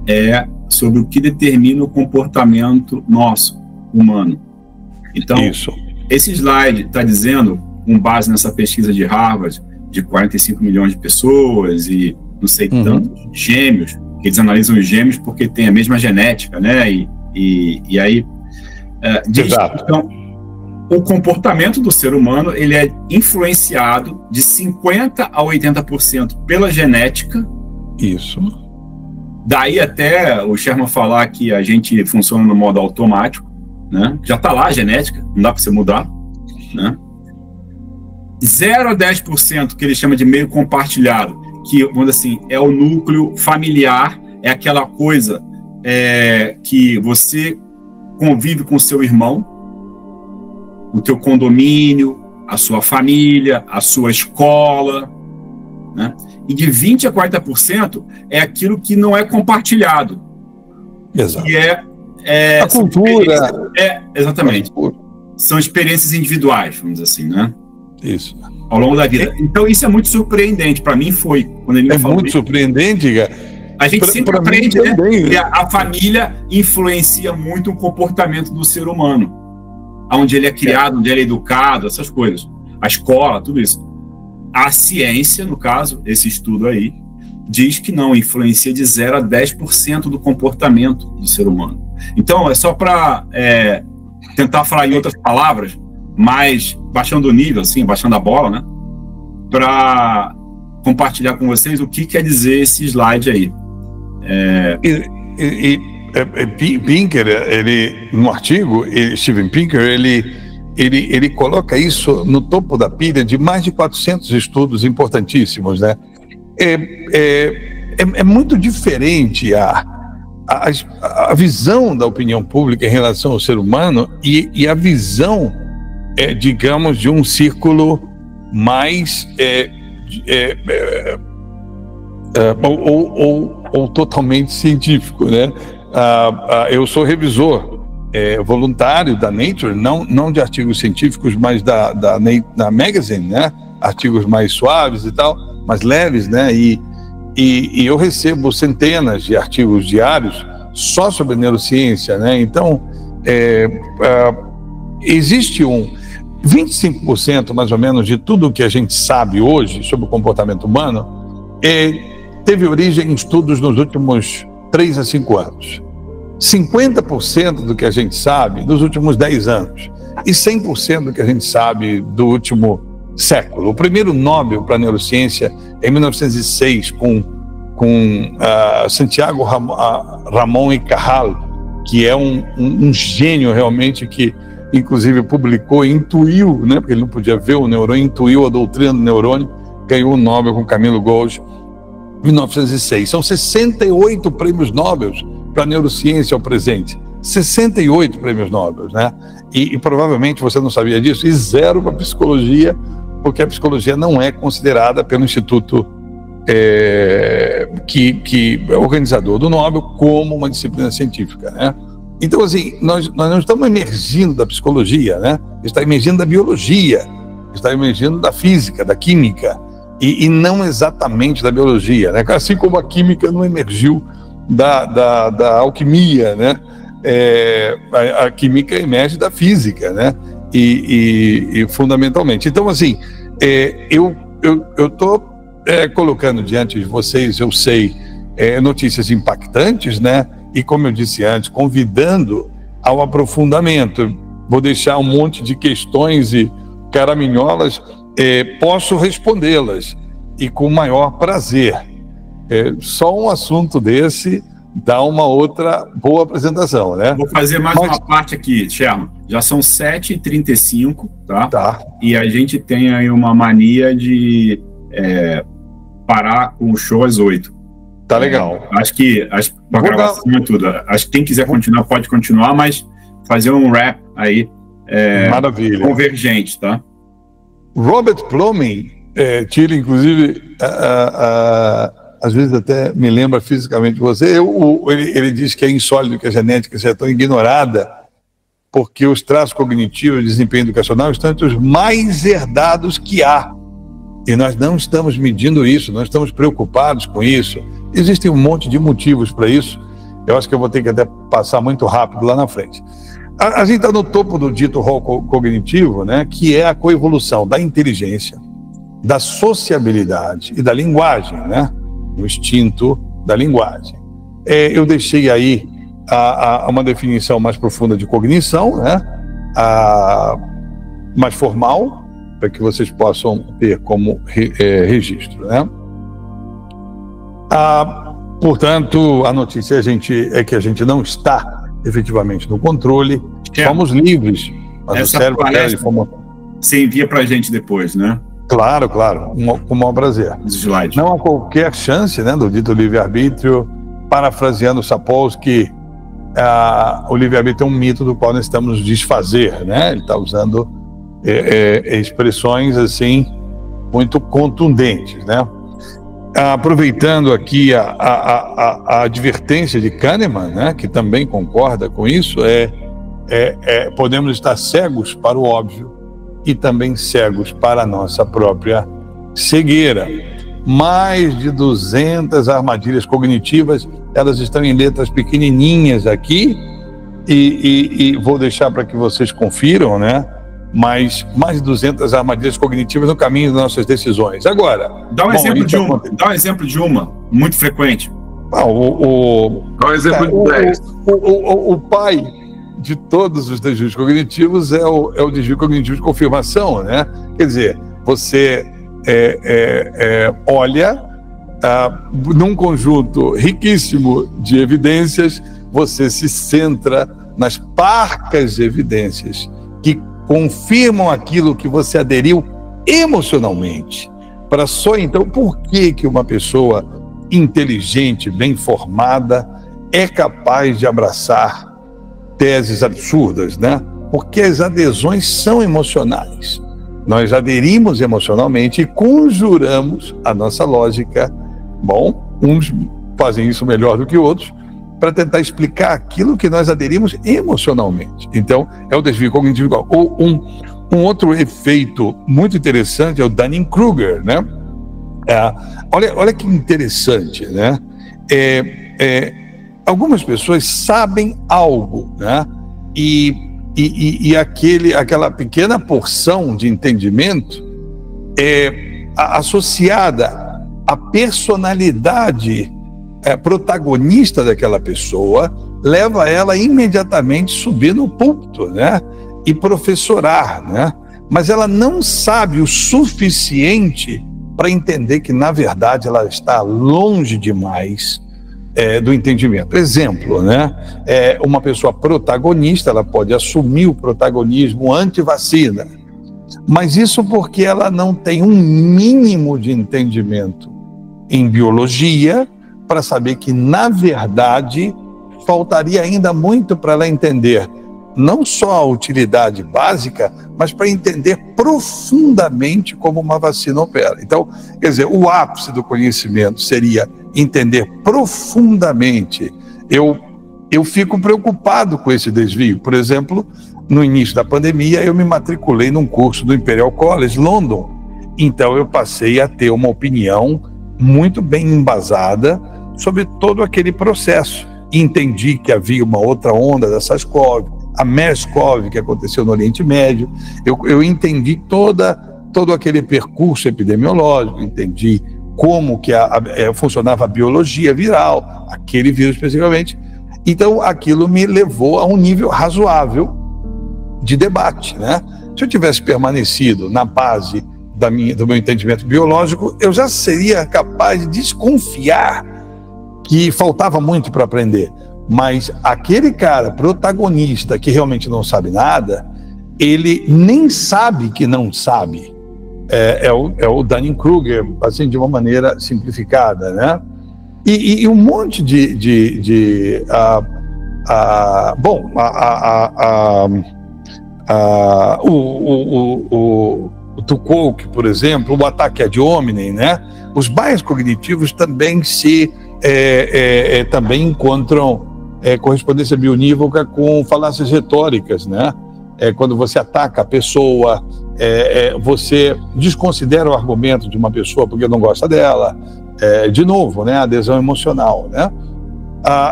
é sobre o que determina o comportamento nosso, humano. Então, esse slide está dizendo, com base nessa pesquisa de Harvard, de 45 milhões de pessoas e não sei tantos gêmeos, que eles analisam os gêmeos porque tem a mesma genética, né? E aí diz, então, o comportamento do ser humano ele é influenciado de 50% a 80% pela genética. Isso. Daí até o Sherman falar que a gente funciona no modo automático, né? Já está lá a genética, não dá para você mudar, né? 0 a 10% que ele chama de meio compartilhado, que, vamos dizer assim, é o núcleo familiar, é aquela coisa que você convive com seu irmão, o teu condomínio, a sua família, a sua escola, né? E de 20% a 40% é aquilo que não é compartilhado. Exato. Que a cultura. Exatamente. São experiências individuais, vamos dizer assim, né? Isso. Ao longo da vida. Então, isso é muito surpreendente. Para mim, foi. Quando ele me falou muito surpreendente, cara. A gente sempre aprende, né? Que a família influencia muito o comportamento do ser humano. Onde ele é criado, onde ele é educado, essas coisas. A escola, tudo isso. A ciência, no caso, esse estudo aí, diz que não, influencia de 0 a 10% do comportamento do ser humano. Então, é só para tentar falar em outras palavras, mas baixando o nível, assim, baixando a bola, né? Para compartilhar com vocês o que quer dizer esse slide aí. Pinker, no artigo, Steven Pinker, ele coloca isso no topo da pilha de mais de 400 estudos importantíssimos, né? É muito diferente a visão da opinião pública em relação ao ser humano e a visão, digamos, de um círculo mais ou totalmente científico, né? Eu sou revisor voluntário da Nature, não de artigos científicos, mas da Magazine, né? Artigos mais suaves e tal, mais leves, né? E eu recebo centenas de artigos diários só sobre neurociência, né? Então, existe 25% mais ou menos de tudo que a gente sabe hoje sobre o comportamento humano teve origem em estudos nos últimos 3 a 5 anos. 50% do que a gente sabe dos últimos 10 anos e 100% do que a gente sabe do último século. O primeiro Nobel para a neurociência em 1906 com Santiago Ramón y Cajal, que é um gênio realmente, que inclusive publicou e intuiu, né, porque ele não podia ver o neurônio, intuiu a doutrina do neurônio. ganhou o Nobel com Camilo Golgi em 1906. São 68 prêmios Nobel para a neurociência ao presente. 68 prêmios Nobel, né? E provavelmente você não sabia disso, e 0 para psicologia, porque a psicologia não é considerada pelo Instituto que é organizador do Nobel como uma disciplina científica, né? Então, assim, nós não estamos emergindo da psicologia, né? Está emergindo da biologia, está emergindo da física, da química, e não exatamente da biologia, né? Assim como a química não emergiu da alquimia, né? A química emerge da física, né? E fundamentalmente. Então, assim, eu estou colocando diante de vocês, eu sei, notícias impactantes, né? E como eu disse antes, convidando ao aprofundamento. Vou deixar um monte de questões e caraminholas, posso respondê-las, e com o maior prazer. Só um assunto desse dá uma outra boa apresentação, né? Vou fazer mais uma parte aqui, Sherman. Já são 7h35, tá? Tá. E a gente tem aí uma mania de parar com o show às 8. Tá legal. Acho que a gravação é tudo. Acho que quem quiser continuar pode continuar, mas fazer um rap aí maravilha, convergente, tá? Robert Plomin, tira inclusive às vezes até me lembra fisicamente você. Ele diz que é insólito que a genética seja tão ignorada, porque os traços cognitivos e desempenho educacional estão entre os mais herdados que há. E nós não estamos medindo isso, não estamos preocupados com isso. Existem um monte de motivos para isso. Eu acho que eu vou ter que até passar muito rápido lá na frente. A gente está no topo do dito rol cognitivo, né, que é a coevolução da inteligência, da sociabilidade e da linguagem, né, o instinto da linguagem. Eu deixei aí uma definição mais profunda de cognição, né, mais formal, para que vocês possam ter como registro, né? Portanto, a notícia é que a gente não está efetivamente no controle, somos livres, mas essa o cérebro você envia para a gente depois, né? Claro, com o maior prazer. Não há qualquer chance, né, do dito livre-arbítrio. Parafraseando Sapolsky, o livre-arbítrio é um mito do qual nós estamos nos desfazer, né? Ele está usando expressões assim muito contundentes, né? Aproveitando aqui a advertência de Kahneman, né, que também concorda com isso, podemos estar cegos para o óbvio e também cegos para a nossa própria cegueira. Mais de 200 armadilhas cognitivas, elas estão em letras pequenininhas aqui, e vou deixar para que vocês confiram, né? Mais de 200 armadilhas cognitivas no caminho das nossas decisões. Agora, dá um exemplo de uma muito frequente. Dá um exemplo de 10. O pai de todos os desvios cognitivos é o desvio cognitivo de confirmação, né? Quer dizer, você olha num conjunto riquíssimo de evidências, você se centra nas parcas evidências que confirmam aquilo que você aderiu emocionalmente. Para só então, por que uma pessoa inteligente, bem formada, é capaz de abraçar teses absurdas, né? Porque as adesões são emocionais. Nós aderimos emocionalmente e conjuramos a nossa lógica. Bom, uns fazem isso melhor do que outros, para tentar explicar aquilo que nós aderimos emocionalmente. Então, é o desvio cognitivo igual. Ou um outro efeito muito interessante é o Dunning-Kruger, né? Olha que interessante, né? Algumas pessoas sabem algo, né? E aquela pequena porção de entendimento associada à personalidade protagonista daquela pessoa, leva ela imediatamente a subir no púlpito, né? E professorar, né? Mas ela não sabe o suficiente para entender que, na verdade, ela está longe demais do entendimento. Exemplo, né? Uma pessoa protagonista, ela pode assumir o protagonismo anti-vacina. Mas isso porque ela não tem um mínimo de entendimento em biologia para saber que, na verdade, faltaria ainda muito para ela entender não só a utilidade básica, mas para entender profundamente como uma vacina opera. Então, quer dizer, o ápice do conhecimento seria entender profundamente. Eu fico preocupado com esse desvio. Por exemplo, no início da pandemia, eu me matriculei num curso do Imperial College, London. Então, eu passei a ter uma opinião muito bem embasada sobre todo aquele processo. Entendi que havia uma outra onda da SARS-CoV, a MERS-CoV, que aconteceu no Oriente Médio. Eu entendi todo aquele percurso epidemiológico, entendi como que funcionava a biologia viral, aquele vírus especificamente. Então, aquilo me levou a um nível razoável de debate, né? Se eu tivesse permanecido na base do meu entendimento biológico, eu já seria capaz de desconfiar que faltava muito para aprender. Mas aquele cara protagonista que realmente não sabe nada, ele nem sabe que não sabe. É o Dunning-Kruger, assim, de uma maneira simplificada, né? E um monte o Tuchel, por exemplo, o ataque ad hominem, né? Os bias cognitivos também também encontram correspondência bionívoca com falácias retóricas, né? Quando você ataca a pessoa, você desconsidera o argumento de uma pessoa porque não gosta dela, de novo, né? Adesão emocional, né?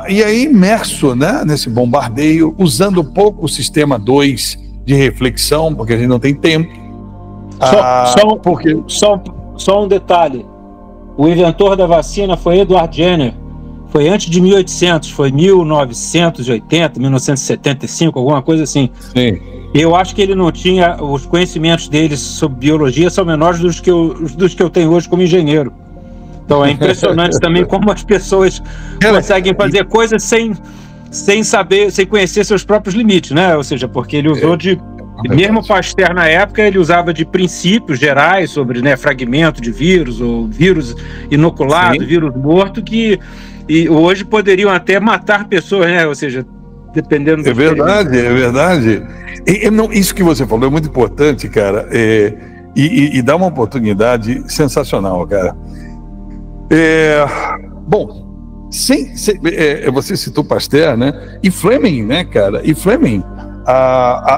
E aí, imerso, né, nesse bombardeio, usando pouco o sistema 2 de reflexão, porque a gente não tem tempo. Só um detalhe: o inventor da vacina foi Edward Jenner. Foi antes de 1800, foi 1980, 1975, alguma coisa assim. Sim. Eu acho que ele não tinha, os conhecimentos dele sobre biologia são menores dos que eu tenho hoje como engenheiro. Então é impressionante também como as pessoas conseguem fazer coisas sem saber, sem conhecer seus próprios limites, né? Ou seja, porque ele usou mesmo Pasteur na época, ele usava de princípios gerais sobre, né, fragmento de vírus, ou vírus inoculado, vírus morto, que hoje poderiam até matar pessoas, né? Ou seja, dependendo do... É verdade. Isso que você falou é muito importante, cara, e dá uma oportunidade sensacional, cara. Bom, você citou Pasteur, né? E Fleming, né, cara? E Fleming,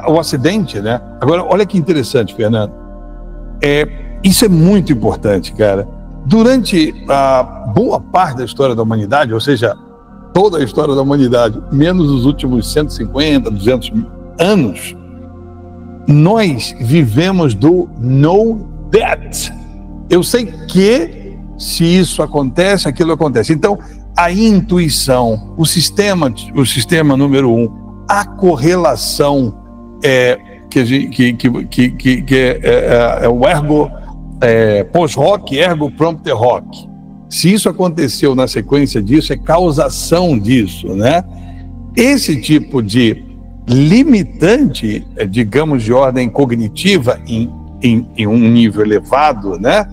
o acidente, né? Agora, olha que interessante, Fernando. Isso é muito importante, cara. Durante a boa parte da história da humanidade, ou seja, toda a história da humanidade, menos os últimos 150, 200 anos, nós vivemos do know that. Eu sei que se isso acontece, aquilo acontece. Então, a intuição, o sistema número 1, a correlação que é o ergo post hoc, ergo propter hoc. Se isso aconteceu na sequência disso, é causação disso, né? Esse tipo de limitante, digamos, de ordem cognitiva em um nível elevado, né?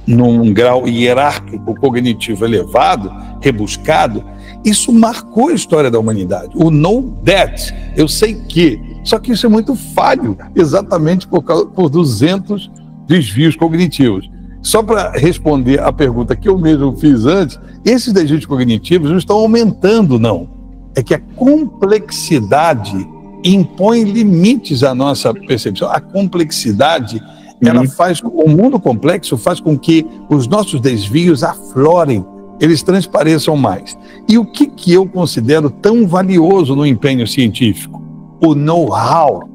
Num grau hierárquico cognitivo elevado, rebuscado, isso marcou a história da humanidade. O know that, eu sei que. Só que isso é muito falho, exatamente por 200 desvios cognitivos. Só para responder a pergunta que eu mesmo fiz antes, esses desvios cognitivos não estão aumentando, não. É que a complexidade impõe limites à nossa percepção. A complexidade, ela faz, o mundo complexo faz com que os nossos desvios aflorem, eles transpareçam mais. E o que eu considero tão valioso no empenho científico? O know-how.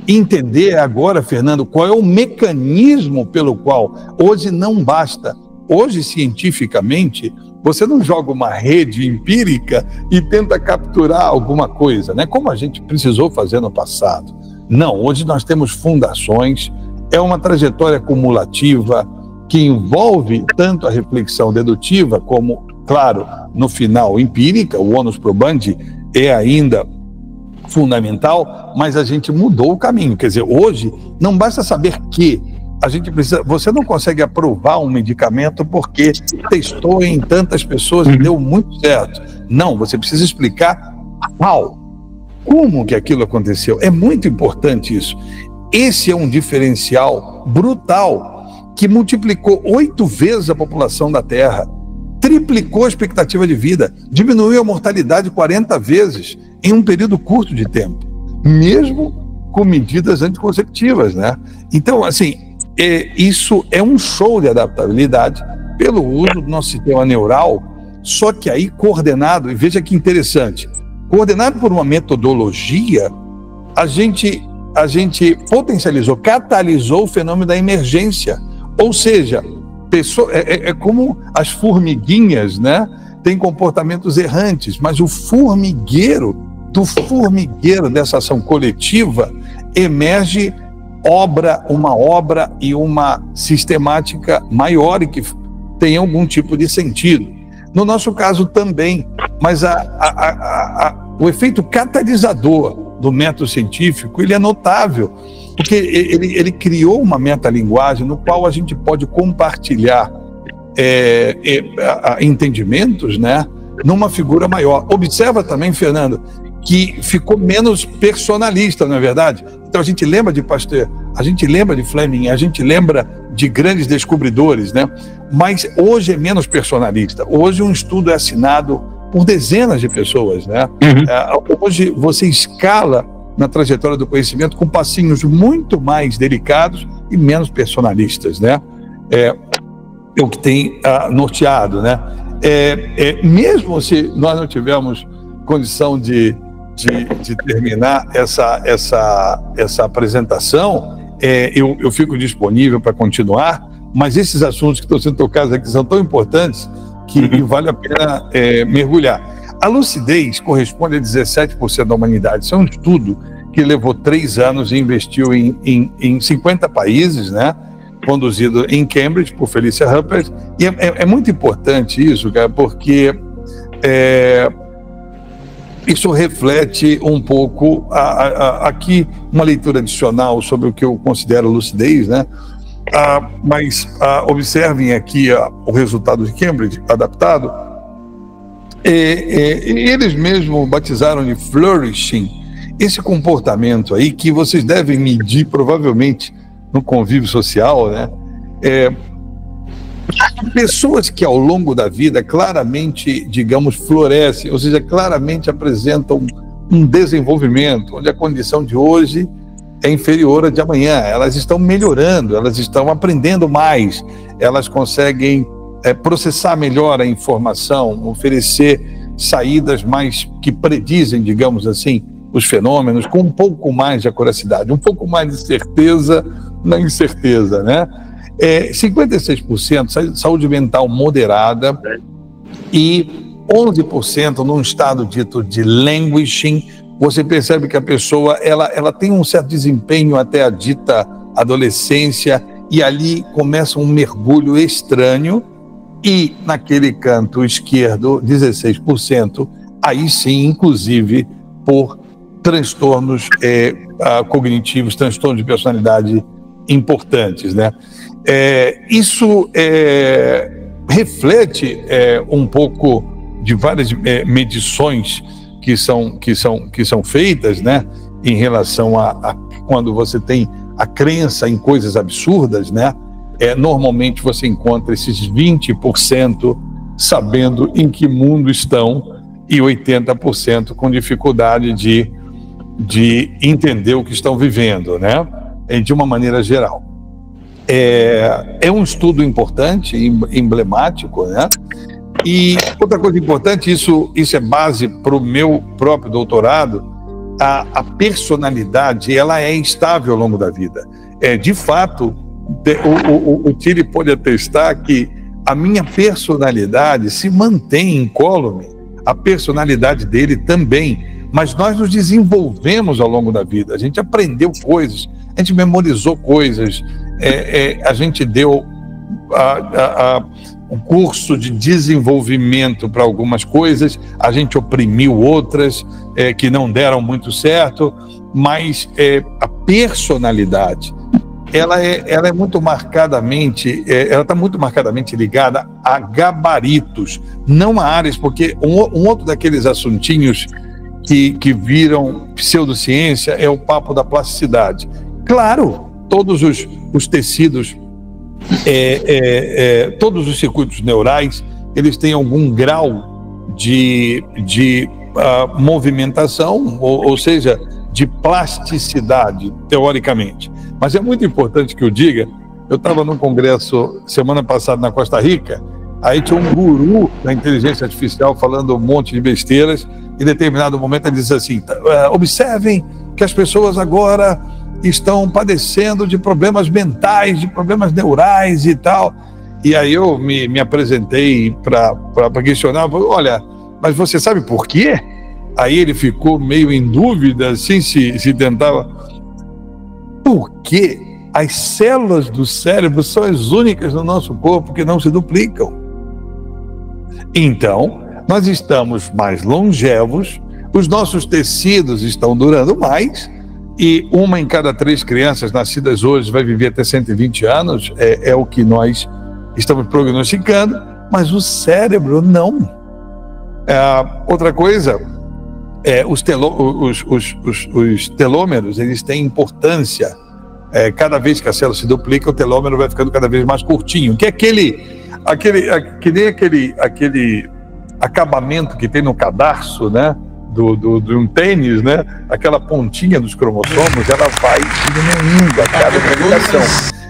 Entender agora, Fernando, qual é o mecanismo pelo qual hoje não basta. Hoje, cientificamente, você não joga uma rede empírica e tenta capturar alguma coisa, né? Como a gente precisou fazer no passado. Não, hoje nós temos fundações, é uma trajetória cumulativa que envolve tanto a reflexão dedutiva como, claro, no final empírica. O onus probandi é ainda fundamental, mas a gente mudou o caminho. Quer dizer, hoje não basta saber que a gente precisa, você não consegue aprovar um medicamento porque testou em tantas pessoas e deu muito certo. Não, você precisa explicar como que aquilo aconteceu. É muito importante isso. Esse é um diferencial brutal que multiplicou 8 vezes a população da Terra, triplicou a expectativa de vida, diminuiu a mortalidade 40 vezes em um período curto de tempo, mesmo com medidas anticonceptivas, né? Então, assim, isso é um show de adaptabilidade pelo uso do nosso sistema neural, só que aí coordenado, e veja que interessante, coordenado por uma metodologia, a gente potencializou, catalisou o fenômeno da emergência. Ou seja, é como as formiguinhas, né? Tem comportamentos errantes, mas do formigueiro dessa ação coletiva emerge uma obra e uma sistemática maior e que tem algum tipo de sentido. No nosso caso também, mas o efeito catalisador do método científico, ele é notável, porque ele criou uma metalinguagem no qual a gente pode compartilhar entendimentos, né, numa figura maior. Observa também, Fernando, que ficou menos personalista, não é verdade? Então a gente lembra de Pasteur, a gente lembra de Fleming, a gente lembra de grandes descobridores, né? Mas hoje é menos personalista. Hoje um estudo é assinado por dezenas de pessoas, né? Hoje você escala na trajetória do conhecimento com passinhos muito mais delicados e menos personalistas, né? É o que tem norteado, né? Mesmo se nós não tivermos condição de terminar essa apresentação, eu fico disponível para continuar, mas esses assuntos que estão sendo tocados aqui são tão importantes que vale a pena mergulhar. A lucidez corresponde a 17% da humanidade. Isso é um estudo que levou 3 anos e investiu em 50 países, né? Conduzido em Cambridge por Felicia Huppert. E é muito importante isso, cara, porque isso reflete um pouco aqui uma leitura adicional sobre o que eu considero lucidez, né? Mas observem aqui o resultado de Cambridge adaptado. Eles mesmos batizaram de flourishing esse comportamento aí que vocês devem medir provavelmente no convívio social, né? Pessoas que ao longo da vida claramente, digamos, florescem, ou seja, claramente apresentam um desenvolvimento, onde a condição de hoje é inferior à de amanhã. Elas estão melhorando, elas estão aprendendo mais, elas conseguem processar melhor a informação, oferecer saídas mais que predizem, digamos assim, os fenômenos com um pouco mais de acuracidade, um pouco mais de certeza na incerteza, né? 56% saúde mental moderada e 11% num estado dito de languishing. Você percebe que a pessoa ela tem um certo desempenho até a dita adolescência e ali começa um mergulho estranho. E naquele canto esquerdo, 16%, aí sim, inclusive, por transtornos cognitivos, transtornos de personalidade importantes, né? Isso reflete um pouco de várias medições que são feitas, né, em relação a quando você tem a crença em coisas absurdas, né? Normalmente você encontra esses 20% sabendo em que mundo estão e 80% com dificuldade de entender o que estão vivendo, né? De uma maneira geral. É um estudo importante, emblemático, né? E outra coisa importante, isso é base para o meu próprio doutorado, a personalidade, ela é instável ao longo da vida. De fato, o Tilly pode atestar que a minha personalidade se mantém incólume, a personalidade dele também, mas nós nos desenvolvemos ao longo da vida, a gente aprendeu coisas, a gente memorizou coisas, a gente deu curso de desenvolvimento para algumas coisas, a gente oprimiu outras que não deram muito certo, mas a personalidade, ela é muito marcadamente, ela está muito marcadamente ligada a gabaritos, não a áreas, porque um outro daqueles assuntinhos que viram pseudociência é o papo da plasticidade. Claro, todos os tecidos, todos os circuitos neurais, eles têm algum grau de movimentação, ou seja, de plasticidade, teoricamente. Mas é muito importante que eu diga, eu estava num congresso semana passada na Costa Rica, aí tinha um guru da inteligência artificial falando um monte de besteiras, e em determinado momento ele disse assim, observem que as pessoas agora estão padecendo de problemas mentais, de problemas neurais e tal. E aí eu me apresentei para questionar, olha, mas você sabe por quê? Aí ele ficou meio em dúvida, assim, se tentava. Porque as células do cérebro são as únicas no nosso corpo que não se duplicam. Então, nós estamos mais longevos, os nossos tecidos estão durando mais, e 1 em cada 3 crianças nascidas hoje vai viver até 120 anos, é o que nós estamos prognosticando, mas o cérebro não. Outra coisa, os telômeros, eles têm importância. Cada vez que a célula se duplica, o telômero vai ficando cada vez mais curtinho, que é aquele acabamento que tem no cadarço, né? De um tênis, né? Aquela pontinha dos cromossomos, ela vai diminuindo a cada geração.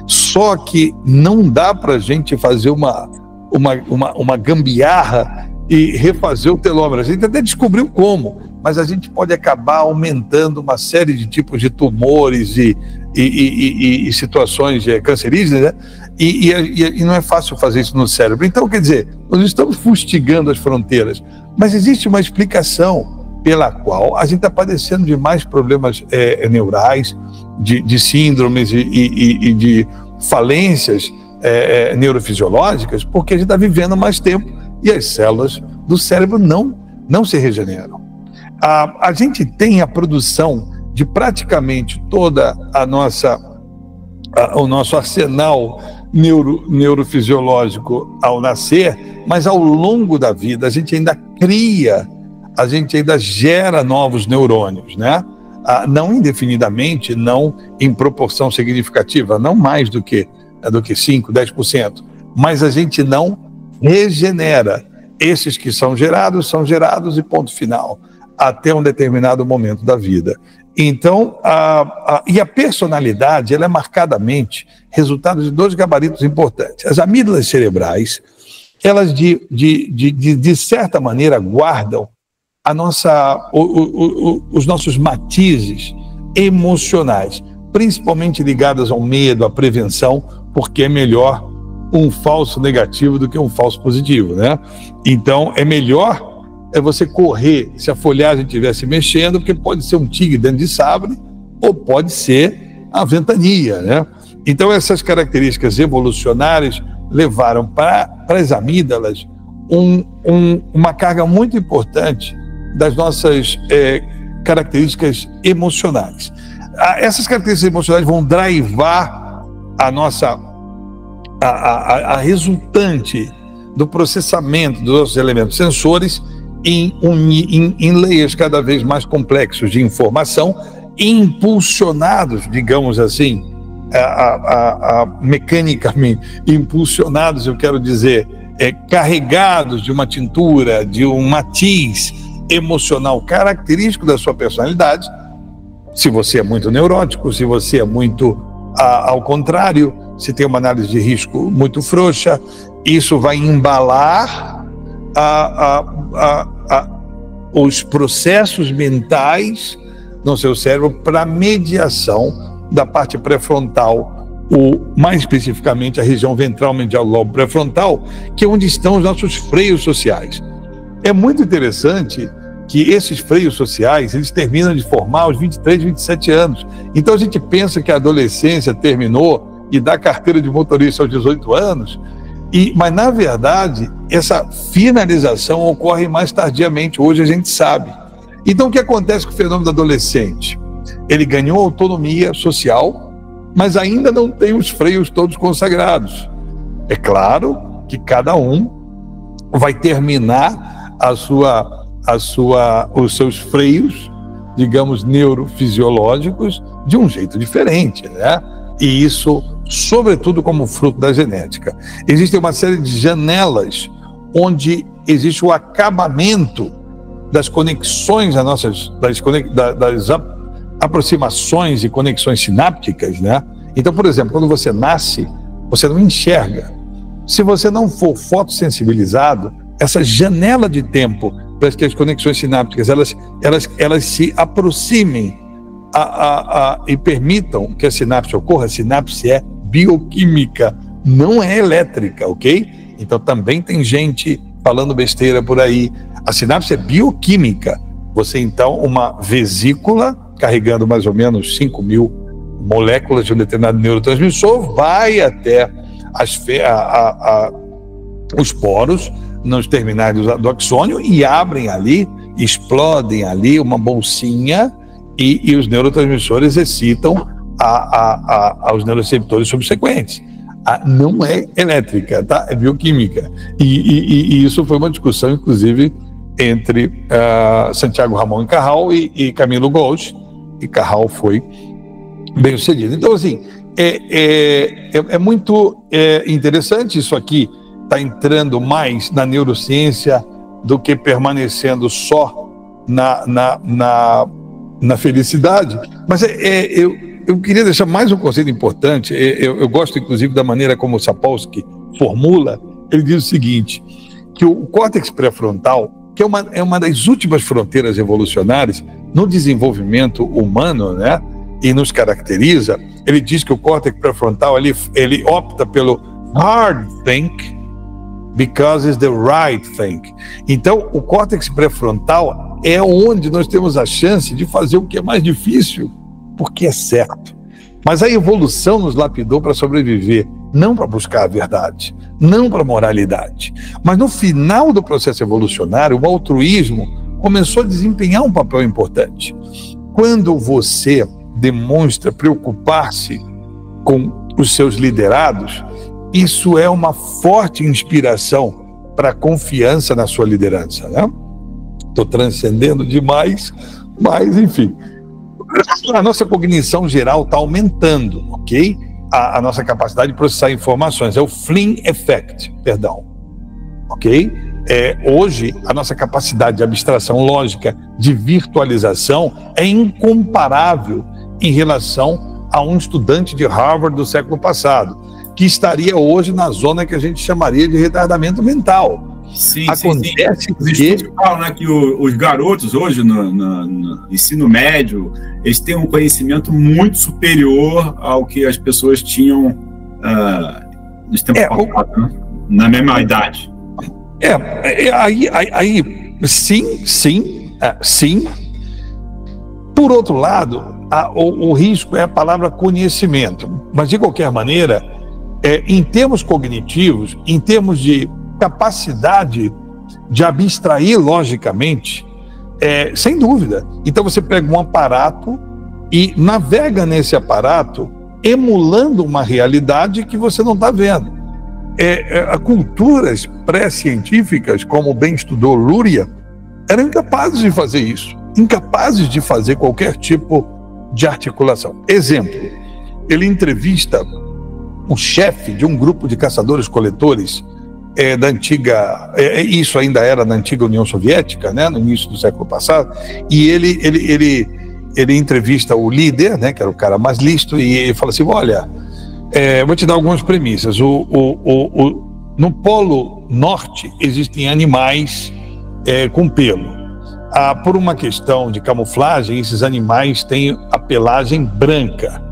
Só que não dá para a gente fazer uma gambiarra e refazer o telômero. A gente até descobriu como, mas a gente pode acabar aumentando uma série de tipos de tumores e situações cancerígenas, né? E não é fácil fazer isso no cérebro. Então, quer dizer, nós estamos fustigando as fronteiras, mas existe uma explicação pela qual a gente está padecendo de mais problemas neurais, de síndromes e de falências neurofisiológicas, porque a gente está vivendo mais tempo e as células do cérebro não se regeneram. A gente tem a produção de praticamente toda o nosso arsenal neurofisiológico ao nascer, mas ao longo da vida a gente ainda gera novos neurônios, né? Não indefinidamente, não em proporção significativa, não mais do que 5%, 10%, mas a gente não regenera. Esses que são gerados e ponto final, até um determinado momento da vida. Então, e a personalidade, ela é marcadamente resultado de 2 gabaritos importantes. As amígdalas cerebrais, elas de certa maneira guardam os nossos matizes emocionais, principalmente ligados ao medo, à prevenção, porque é melhor um falso negativo do que um falso positivo, né? Então, é melhor você correr se a folhagem estiver se mexendo, porque pode ser um tigre dentro de sabre, ou pode ser a ventania, né? Então, essas características evolucionárias levaram para as amígdalas uma carga muito importante das nossas características emocionais. Essas características emocionais vão drivar a resultante do processamento dos nossos elementos sensores em layers cada vez mais complexos de informação, impulsionados, digamos assim, mecanicamente, impulsionados, eu quero dizer, carregados de uma tintura, de um matiz emocional característico da sua personalidade. Se você é muito neurótico, se você é muito ao contrário, se tem uma análise de risco muito frouxa, isso vai embalar os processos mentais no seu cérebro para mediação da parte pré-frontal, ou mais especificamente a região ventral medial lobo pré-frontal, que é onde estão os nossos freios sociais. É muito interessante que esses freios sociais, eles terminam de formar aos 23, 27 anos. Então a gente pensa que a adolescência terminou e dá carteira de motorista aos 18 anos, Mas, na verdade, essa finalização ocorre mais tardiamente, hoje a gente sabe. Então, o que acontece com o fenômeno do adolescente? Ele ganhou autonomia social, mas ainda não tem os freios todos consagrados. É claro que cada um vai terminar os seus freios, digamos, neurofisiológicos, de um jeito diferente, né? E isso, sobretudo, como fruto da genética. Existe uma série de janelas onde existe o acabamento das conexões, das aproximações e conexões sinápticas, né? Então, por exemplo, quando você nasce, você não enxerga. Se você não for fotossensibilizado, essa janela de tempo para que as conexões sinápticas elas se aproximem e permitam que a sinapse ocorra. A sinapse é bioquímica, não é elétrica, ok? Então também tem gente falando besteira por aí. A sinapse é bioquímica. Você, então, uma vesícula carregando mais ou menos 5.000 moléculas de um determinado neurotransmissor, vai até os poros nos terminais do axônio e abrem ali, explodem ali uma bolsinha e os neurotransmissores excitam aos neuroreceptores subsequentes. Não é elétrica, tá? É bioquímica. E isso foi uma discussão, inclusive, entre Santiago Ramón y Cajal e Camilo Ghosh, e Cajal foi bem sucedido. Então, assim, é muito interessante isso aqui. Está entrando mais na neurociência do que permanecendo só na felicidade. Mas eu queria deixar mais um conceito importante. Eu gosto, inclusive, da maneira como o Sapolsky formula. Ele diz o seguinte, que o córtex pré-frontal, que é uma das últimas fronteiras evolucionárias no desenvolvimento humano, né, e nos caracteriza, ele diz que o córtex pré-frontal ele opta pelo hard think, because it's the right thing. Então, o córtex pré-frontal é onde nós temos a chance de fazer o que é mais difícil, porque é certo. Mas a evolução nos lapidou para sobreviver, não para buscar a verdade, não para a moralidade. Mas no final do processo evolucionário, o altruísmo começou a desempenhar um papel importante. Quando você demonstra preocupar-se com os seus liderados, isso é uma forte inspiração para a confiança na sua liderança, né? Estou transcendendo demais, mas, enfim, a nossa cognição geral está aumentando, ok? A nossa capacidade de processar informações, é o Flynn Effect, perdão, ok? Hoje, a nossa capacidade de abstração lógica, de virtualização, é incomparável em relação a um estudante de Harvard do século passado, que estaria hoje na zona que a gente chamaria de retardamento mental. Sim, acontece sim. Os estudos falam, né, que os garotos hoje no ensino médio, eles têm um conhecimento muito superior ao que as pessoas tinham nos tempos passados, né? Na mesma idade. Aí sim. Por outro lado, o risco é a palavra conhecimento, mas de qualquer maneira, em termos cognitivos, em termos de capacidade de abstrair logicamente, sem dúvida. Então você pega um aparato e navega nesse aparato emulando uma realidade que você não está vendo. Culturas pré-científicas, como bem estudou Luria, eram incapazes de fazer isso, incapazes de fazer qualquer tipo de articulação. Exemplo, ele entrevista o chefe de um grupo de caçadores-coletores da antiga, isso ainda era na antiga União Soviética, né, no início do século passado, e ele entrevista o líder, né, que era o cara mais listo, e ele fala assim, olha, vou te dar algumas premissas. No Polo Norte existem animais com pelo. Por uma questão de camuflagem, esses animais têm a pelagem branca.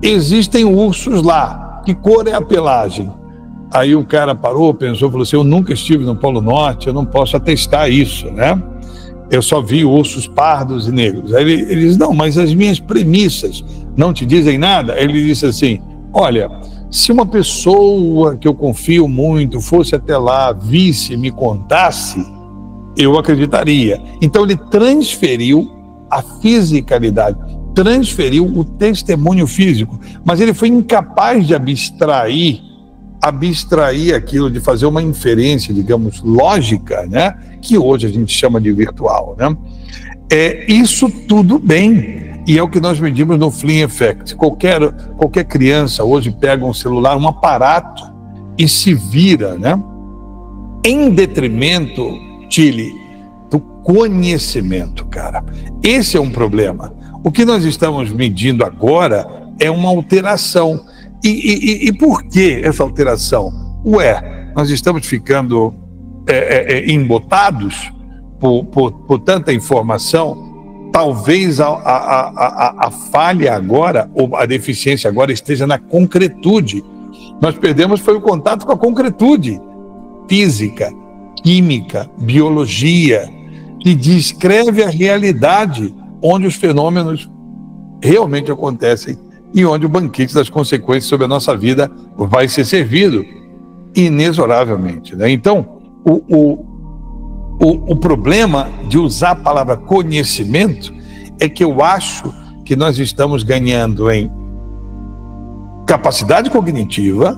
Existem ursos lá. Que cor é a pelagem? Aí o cara parou, pensou, falou assim, eu nunca estive no Polo Norte, eu não posso atestar isso, né? Eu só vi ursos pardos e negros. Aí ele diz, não, mas as minhas premissas não te dizem nada? Ele disse assim, olha, Se uma pessoa que eu confio muito fosse até lá, visse, me contasse, eu acreditaria. Então ele transferiu a fisicalidade, transferiu o testemunho físico, mas ele foi incapaz de abstrair aquilo, de fazer uma inferência, digamos, lógica, né? Que hoje a gente chama de virtual, né? Isso tudo bem, e é o que nós medimos no Flynn Effect. Qualquer criança hoje pega um celular, um aparato, e se vira, né? Em detrimento, Tille, do conhecimento, cara. Esse é um problema. O que nós estamos medindo agora é uma alteração. E por que essa alteração? Nós estamos ficando embotados por tanta informação. Talvez a falha agora, ou a deficiência agora, esteja na concretude. Nós perdemos foi o contato com a concretude física, química, biologia, que descreve a realidade onde os fenômenos realmente acontecem e onde o banquete das consequências sobre a nossa vida vai ser servido inexoravelmente, né? Então, o problema de usar a palavra conhecimento é que eu acho que nós estamos ganhando em capacidade cognitiva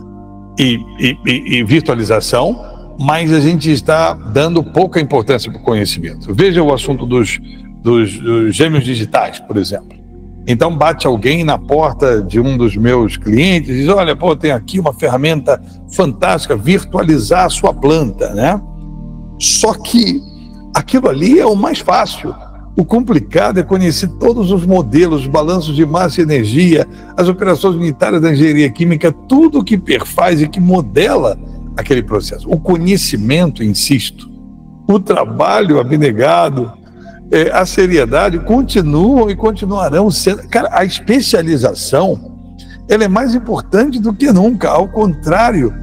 e virtualização, mas a gente está dando pouca importância para o conhecimento. Veja o assunto dos gêmeos digitais, por exemplo. Então bate alguém na porta de um dos meus clientes e diz: olha, tem aqui uma ferramenta fantástica, virtualizar a sua planta, né? Só que aquilo ali é o mais fácil. O complicado é conhecer todos os modelos, os balanços de massa e energia, as operações unitárias da engenharia química, tudo que perfaz e que modela aquele processo. O conhecimento, insisto, o trabalho abnegado, a seriedade continuam e continuarão sendo. Cara, a especialização, ela é mais importante do que nunca, ao contrário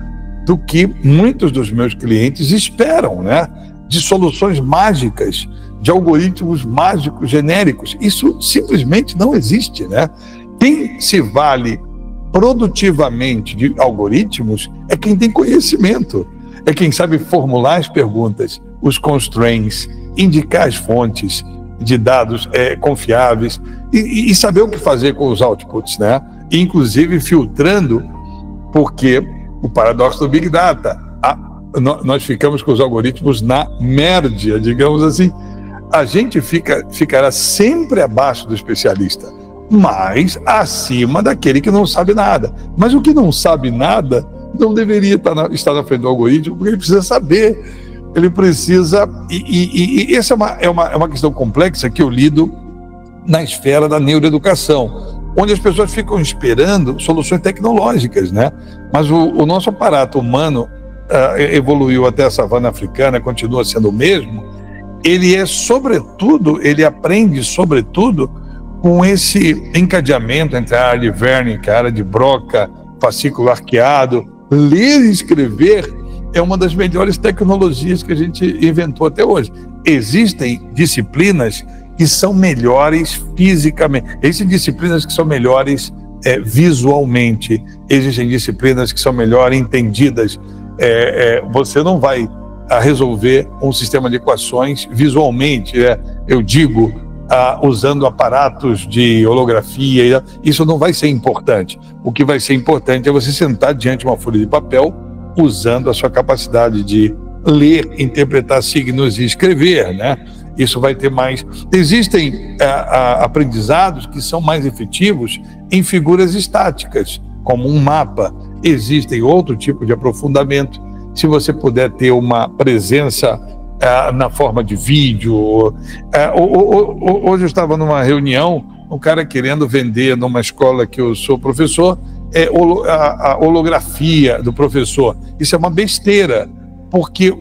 do que muitos dos meus clientes esperam, né? De soluções mágicas, de algoritmos mágicos genéricos. Isso simplesmente não existe, né? Quem se vale produtivamente de algoritmos é quem tem conhecimento, é quem sabe formular as perguntas, os constraints, indicar as fontes de dados confiáveis e saber o que fazer com os outputs, né? Inclusive filtrando, porque o paradoxo do Big Data, nós ficamos com os algoritmos na média, digamos assim. A gente ficará sempre abaixo do especialista, mas acima daquele que não sabe nada. Mas o que não sabe nada não deveria estar na frente do algoritmo, porque ele precisa saber, ele precisa... E essa é uma questão complexa que eu lido na esfera da neuroeducação, onde as pessoas ficam esperando soluções tecnológicas, né? Mas o nosso aparato humano evoluiu até a savana africana, continua sendo o mesmo. Ele ele aprende sobretudo com esse encadeamento entre a área de Wernicke, a área de Broca, fascículo arqueado. Ler e escrever é uma das melhores tecnologias que a gente inventou até hoje. Existem disciplinas que são melhores fisicamente, existem disciplinas que são melhores visualmente, existem disciplinas que são melhor entendidas. Você não vai resolver um sistema de equações visualmente, eu digo, usando aparatos de holografia. Isso não vai ser importante. O que vai ser importante é você sentar diante de uma folha de papel, usando a sua capacidade de ler, interpretar signos e escrever, né? Isso vai ter mais... Existem aprendizados que são mais efetivos em figuras estáticas, como um mapa. Existem outro tipo de aprofundamento. Se você puder ter uma presença na forma de vídeo. Hoje eu estava numa reunião, um cara querendo vender numa escola que eu sou professor, a holografia do professor. Isso é uma besteira, porque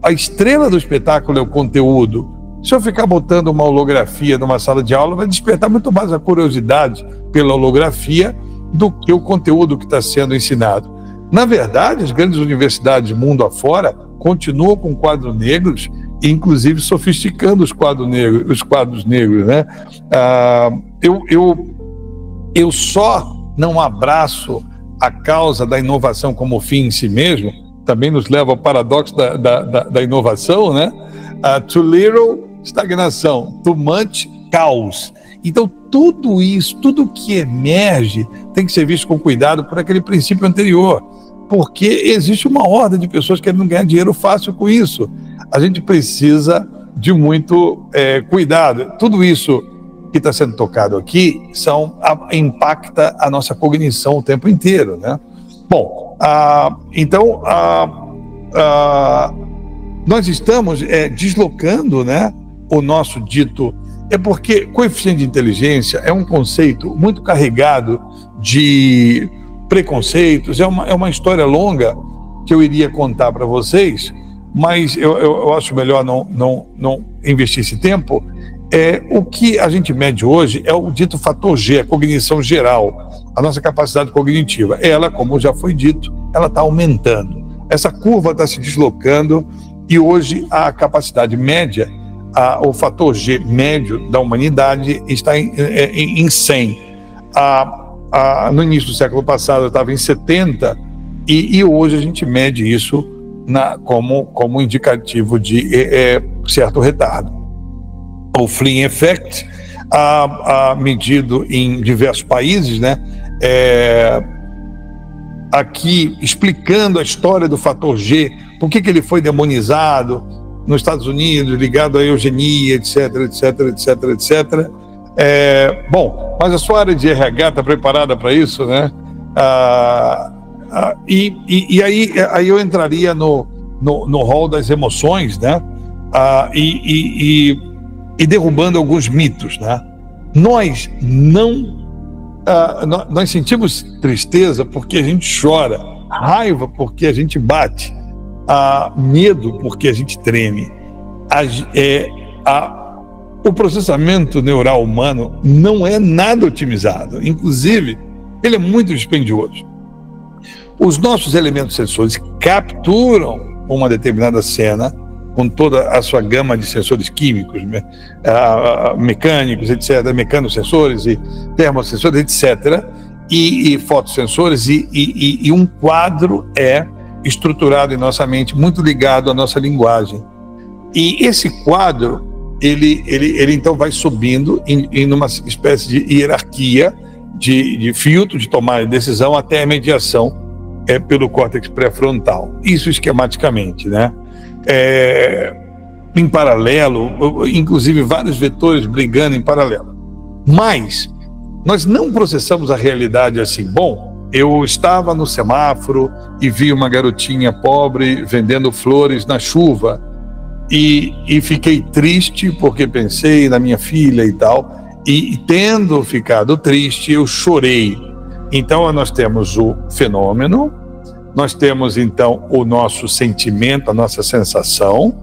a estrela do espetáculo é o conteúdo. Se eu ficar botando uma holografia numa sala de aula, vai despertar muito mais a curiosidade pela holografia do que o conteúdo que está sendo ensinado. Na verdade, as grandes universidades mundo afora continuam com quadros negros, inclusive sofisticando os quadros negros, né? Eu só não abraço a causa da inovação como fim em si mesmo, também nos leva ao paradoxo da inovação, né? Too little, estagnação. Too much, caos. Então, tudo isso, tudo que emerge tem que ser visto com cuidado por aquele princípio anterior, porque existe uma horda de pessoas querendo ganhar dinheiro fácil com isso. A gente precisa de muito cuidado. Tudo isso que está sendo tocado aqui impacta a nossa cognição o tempo inteiro, né? Bom, então nós estamos deslocando, né, o nosso dito. É porque coeficiente de inteligência é um conceito muito carregado de preconceitos, é uma história longa que eu iria contar para vocês, mas eu acho melhor não investir esse tempo. O que a gente mede hoje é o dito fator G, a cognição geral, a nossa capacidade cognitiva. Ela, como já foi dito, ela está aumentando. Essa curva está se deslocando e hoje a capacidade média, o fator G médio da humanidade está em 100. No início do século passado estava em 70 e hoje a gente mede isso como indicativo de certo retardo. O Flynn Effect, medido em diversos países, né? Aqui explicando a história do fator G, por que ele foi demonizado nos Estados Unidos, ligado à eugenia, etc, etc, etc, etc. Bom, mas a sua área de RH está preparada para isso, né? E aí eu entraria no rol das emoções, né? E derrubando alguns mitos, né? Nós sentimos tristeza porque a gente chora, raiva porque a gente bate, medo porque a gente treme. O processamento neural humano não é nada otimizado, inclusive ele é muito dispendioso. Os nossos elementos sensores capturam uma determinada cena com toda a sua gama de sensores químicos, mecânicos, etc., mecanosensores e termosensores, etc., e fotossensores, e um quadro estruturado em nossa mente, muito ligado à nossa linguagem. E esse quadro, ele então vai subindo em uma espécie de hierarquia, de filtro de tomada de decisão até a mediação pelo córtex pré-frontal. Isso esquematicamente, né? Em paralelo, inclusive vários vetores brigando em paralelo. Mas nós não processamos a realidade assim. Bom, eu estava no semáforo e vi uma garotinha pobre vendendo flores na chuva e fiquei triste porque pensei na minha filha e tal, e tendo ficado triste, eu chorei. Então nós temos o fenômeno, nós temos então o nosso sentimento, a nossa sensação,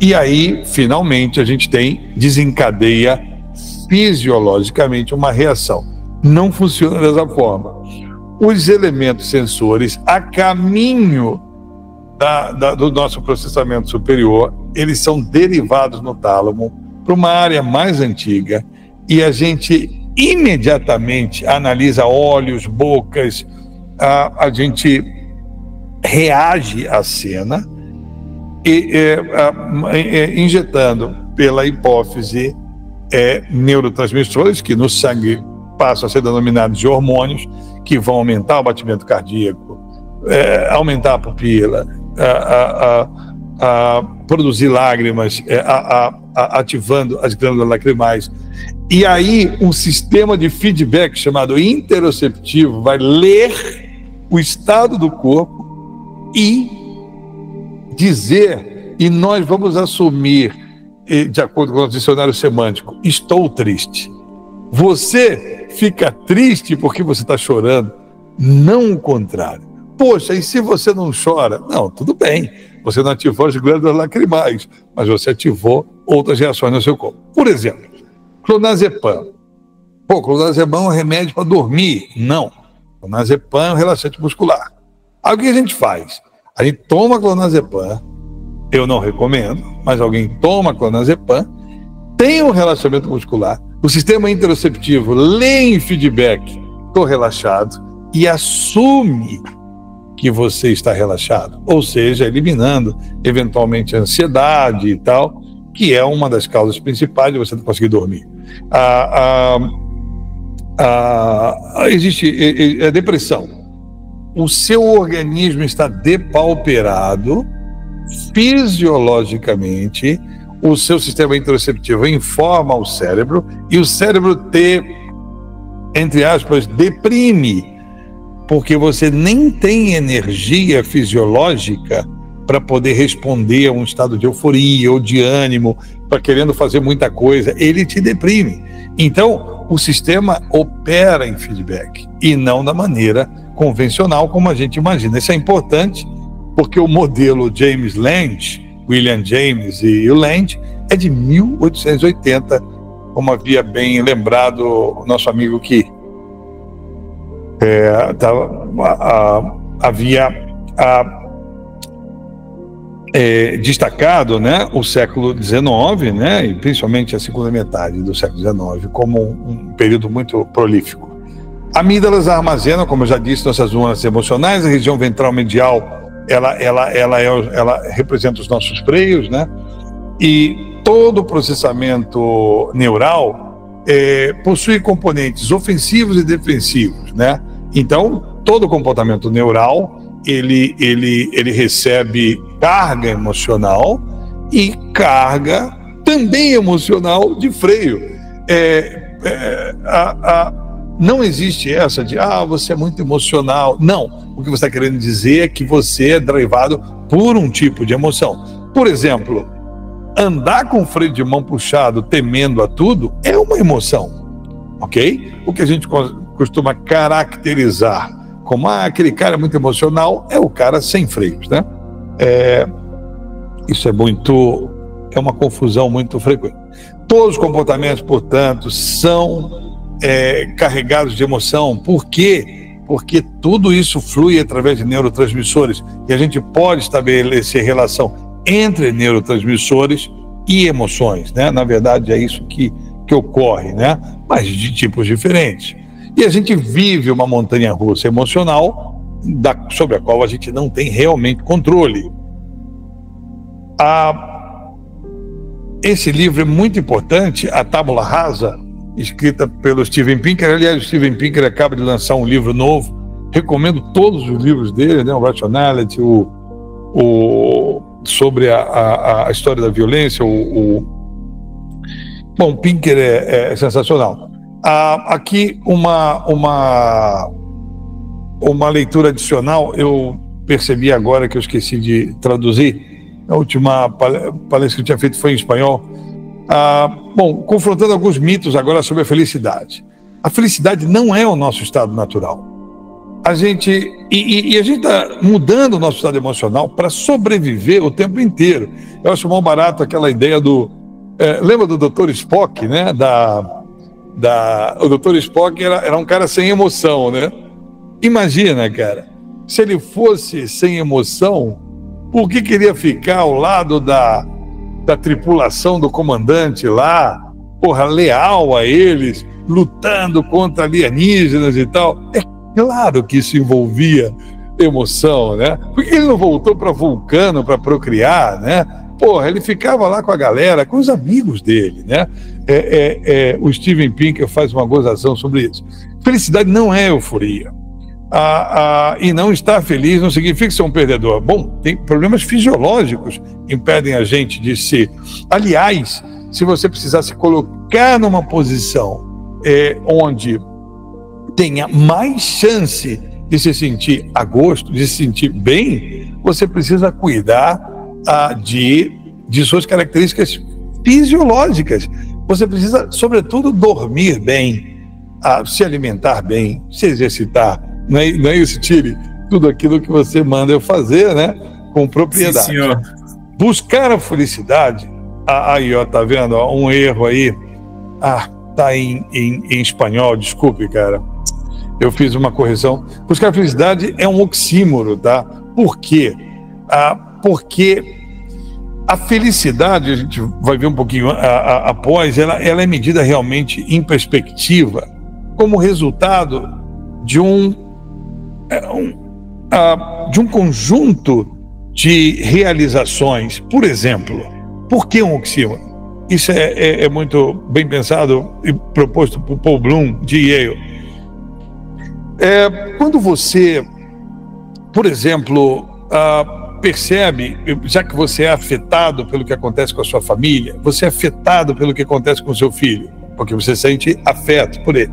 e aí finalmente a gente desencadeia fisiologicamente uma reação. Não funciona dessa forma. Os elementos sensores, a caminho do nosso processamento superior, eles são derivados no tálamo para uma área mais antiga, e a gente imediatamente analisa olhos, bocas, a gente reage à cena injetando pela hipófise neurotransmissores que no sangue passam a ser denominados de hormônios, que vão aumentar o batimento cardíaco, aumentar a pupila, produzir lágrimas, ativando as glândulas lacrimais. E aí um sistema de feedback chamado interoceptivo vai ler o estado do corpo e dizer, e nós vamos assumir, de acordo com o dicionário semântico, estou triste. Você fica triste porque você está chorando, não o contrário. Poxa, e se você não chora? Não, tudo bem, você não ativou as glândulas lacrimais, mas você ativou outras reações no seu corpo. Por exemplo, clonazepam. Clonazepam é um remédio para dormir? Não. Clonazepam é um relaxante muscular. Aí o que a gente faz? A gente toma clonazepam, eu não recomendo, mas alguém toma clonazepam, tem um relaxamento muscular, o sistema interoceptivo lê em feedback, estou relaxado, e assume que você está relaxado, ou seja, eliminando eventualmente a ansiedade e tal, que é uma das causas principais de você não conseguir dormir. Existe a depressão. O seu organismo está depauperado fisiologicamente, o seu sistema interoceptivo informa ao cérebro e o cérebro entre aspas, deprime, porque você nem tem energia fisiológica para poder responder a um estado de euforia ou de ânimo, para querendo fazer muita coisa, ele te deprime. Então, o sistema opera em feedback e não da maneira convencional como a gente imagina. Isso é importante porque o modelo James Lange, William James e o Lange, é de 1880, como havia bem lembrado o nosso amigo que havia destacado, né, o século XIX, né, e principalmente a segunda metade do século XIX, como um período muito prolífico. Amígdalas armazenam, como eu já disse, nossas zonas emocionais. A região ventral medial, ela representa os nossos freios, né, e todo o processamento neural possui componentes ofensivos e defensivos, né? Então, todo comportamento neural ele recebe carga emocional e carga também emocional de freio. Não existe essa de você é muito emocional. Não, o que você está querendo dizer é que você é drivado por um tipo de emoção. Por exemplo, andar com o freio de mão puxado, temendo a tudo, é uma emoção, ok? O que a gente costuma caracterizar como aquele cara muito emocional é o cara sem freios, né? Isso é uma confusão muito frequente. Todos os comportamentos, portanto, são carregados de emoção. Por quê? Porque tudo isso flui através de neurotransmissores e a gente pode estabelecer relação entre neurotransmissores e emoções, né? Na verdade, é isso que ocorre, né? Mas de tipos diferentes. E a gente vive uma montanha-russa emocional sobre a qual a gente não tem realmente controle. Esse livro é muito importante, A Tábula Rasa, escrita pelo Steven Pinker. Aliás, o Steven Pinker acaba de lançar um livro novo. Recomendo todos os livros dele, né? O Rationality, sobre a história da violência. Bom, Pinker é sensacional. Aqui uma leitura adicional, eu percebi agora que eu esqueci de traduzir. A última palestra que eu tinha feito foi em espanhol. Bom, confrontando alguns mitos agora sobre a felicidade. A felicidade não é o nosso estado natural. A gente está mudando o nosso estado emocional para sobreviver o tempo inteiro. Eu acho mal barato aquela ideia do... lembra do Dr. Spock, né? O Dr. Spock era um cara sem emoção, né? Imagina, cara, se ele fosse sem emoção, por que queria ficar ao lado da tripulação do comandante lá, leal a eles, lutando contra alienígenas e tal? É claro que isso envolvia emoção, né? Por que ele não voltou para Vulcano para procriar, né? Ele ficava lá com a galera, com os amigos dele, né? O Steven Pinker faz uma gozação sobre isso. Felicidade não é euforia. E não estar feliz não significa ser um perdedor. Bom, tem problemas fisiológicos que impedem a gente de ser. Aliás, se você precisar se colocar numa posição onde tenha mais chance de se sentir a gosto, de se sentir bem, você precisa cuidar de suas características fisiológicas. Você precisa, sobretudo, dormir bem, se alimentar bem, se exercitar. Não é isso, Tire? Tudo aquilo que você manda eu fazer, né? Com propriedade. Sim, senhor. Buscar a felicidade. Aí, tá vendo? Um erro aí. Tá em espanhol, desculpe, cara. Eu fiz uma correção. Buscar a felicidade é um oxímoro, tá? Por quê? Porque a felicidade, a gente vai ver um pouquinho após, ela é medida realmente em perspectiva, como resultado de um de um conjunto de realizações. Por exemplo, por que um oxímoron? Isso é muito bem pensado e proposto por Paul Bloom, de Yale. Quando você, por exemplo, percebe, já que você é afetado pelo que acontece com a sua família, você é afetado pelo que acontece com o seu filho, porque você sente afeto por ele.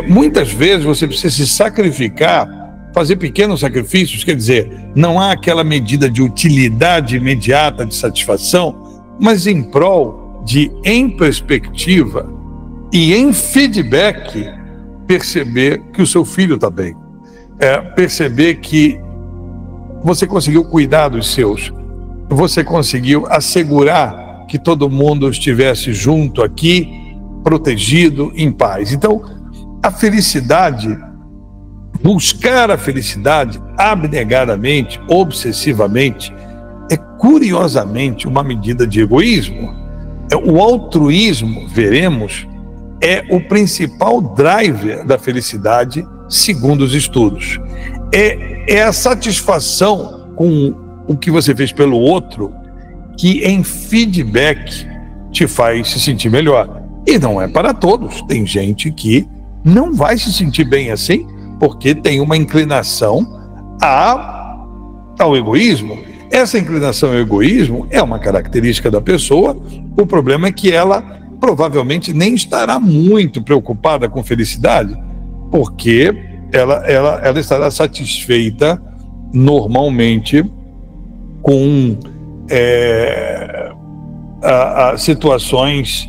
Muitas vezes você precisa se sacrificar, fazer pequenos sacrifícios, quer dizer, não há aquela medida de utilidade imediata, de satisfação, mas em prol de, em perspectiva e em feedback, perceber que o seu filho está bem. Perceber que você conseguiu cuidar dos seus, você conseguiu assegurar que todo mundo estivesse junto aqui, protegido, em paz. Então, a felicidade, buscar a felicidade abnegadamente, obsessivamente, é curiosamente uma medida de egoísmo. O altruísmo, veremos, é o principal driver da felicidade, segundo os estudos. É a satisfação com o que você fez pelo outro que, em feedback, te faz se sentir melhor. E não é para todos. Tem gente que não vai se sentir bem assim, porque tem uma inclinação ao egoísmo. Essa inclinação ao egoísmo é uma característica da pessoa. O problema é que ela provavelmente nem estará muito preocupada com felicidade, porque ela estará satisfeita normalmente com situações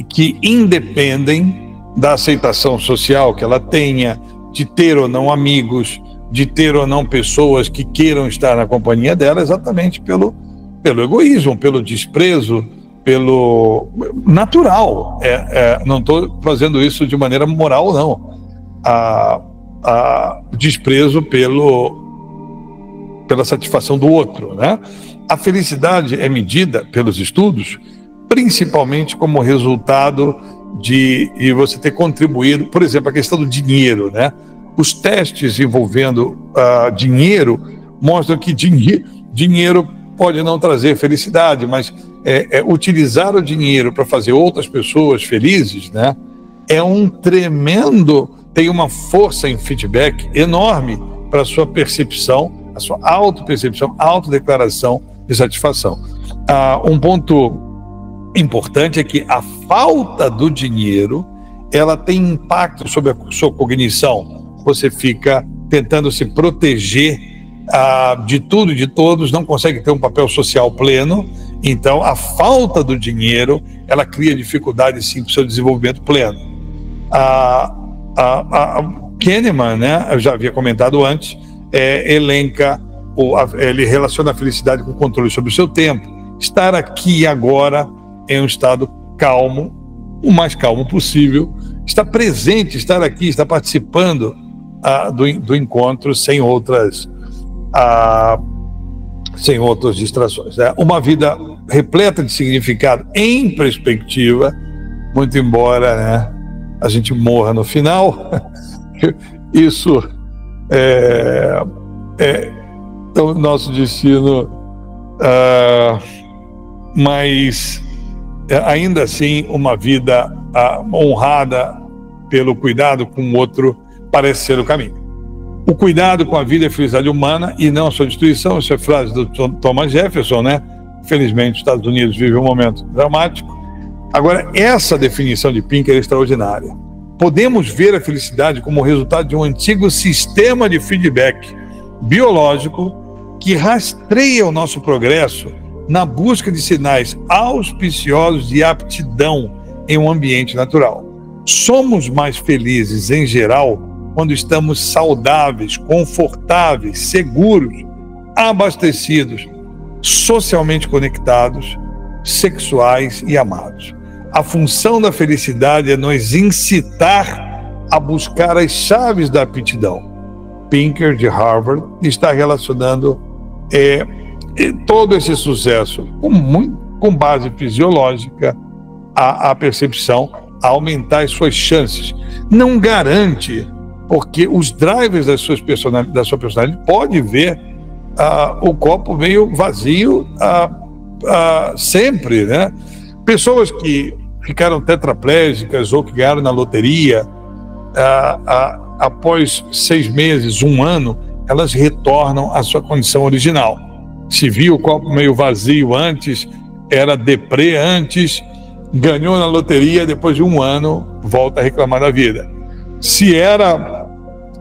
que independem da aceitação social que ela tenha, de ter ou não amigos, de ter ou não pessoas que queiram estar na companhia dela, exatamente pelo egoísmo, pelo desprezo, pelo natural. Não estou fazendo isso de maneira moral, não. Desprezo pela satisfação do outro, né? A felicidade é medida pelos estudos principalmente como resultado de você ter contribuído, por exemplo, a questão do dinheiro, né? Os testes envolvendo dinheiro mostram que dinheiro pode não trazer felicidade, mas utilizar o dinheiro para fazer outras pessoas felizes, né? Tem uma força em feedback enorme para a sua percepção, a sua autopercepção, autodeclaração de satisfação. Um ponto importante é que a falta do dinheiro, ela tem impacto sobre a sua cognição. Você fica tentando se proteger de tudo e de todos, não consegue ter um papel social pleno. Então, a falta do dinheiro, ela cria dificuldades, sim, para o seu desenvolvimento pleno. Kahneman, né, eu já havia comentado antes, ele relaciona a felicidade com o controle sobre o seu tempo. Estar aqui agora em um estado calmo, o mais calmo possível, estar presente, estar aqui, estar participando do encontro sem outras distrações, né? Uma vida repleta de significado em perspectiva, muito embora, né, a gente morra no final, isso é o nosso destino, mas ainda assim uma vida honrada pelo cuidado com o outro parece ser o caminho. O cuidado com a vida e a felicidade humana e não a sua destruição, isso é frase do Thomas Jefferson, né? Infelizmente, os Estados Unidos vivem um momento dramático. Agora, essa definição de Pinker é extraordinária. Podemos ver a felicidade como resultado de um antigo sistema de feedback biológico que rastreia o nosso progresso na busca de sinais auspiciosos de aptidão em um ambiente natural. Somos mais felizes, em geral, quando estamos saudáveis, confortáveis, seguros, abastecidos, socialmente conectados, sexuais e amados. A função da felicidade é nos incitar a buscar as chaves da aptidão. Pinker, de Harvard, está relacionando todo esse sucesso com base fisiológica à percepção, a aumentar as suas chances. Não garante porque os drivers da sua personalidade pode ver o copo meio vazio sempre, né? Pessoas que ficaram tetraplégicas ou que ganharam na loteria, após 6 meses, 1 ano, elas retornam à sua condição original. Se viu o copo meio vazio antes, era deprê antes, ganhou na loteria, depois de 1 ano, volta a reclamar da vida. Se era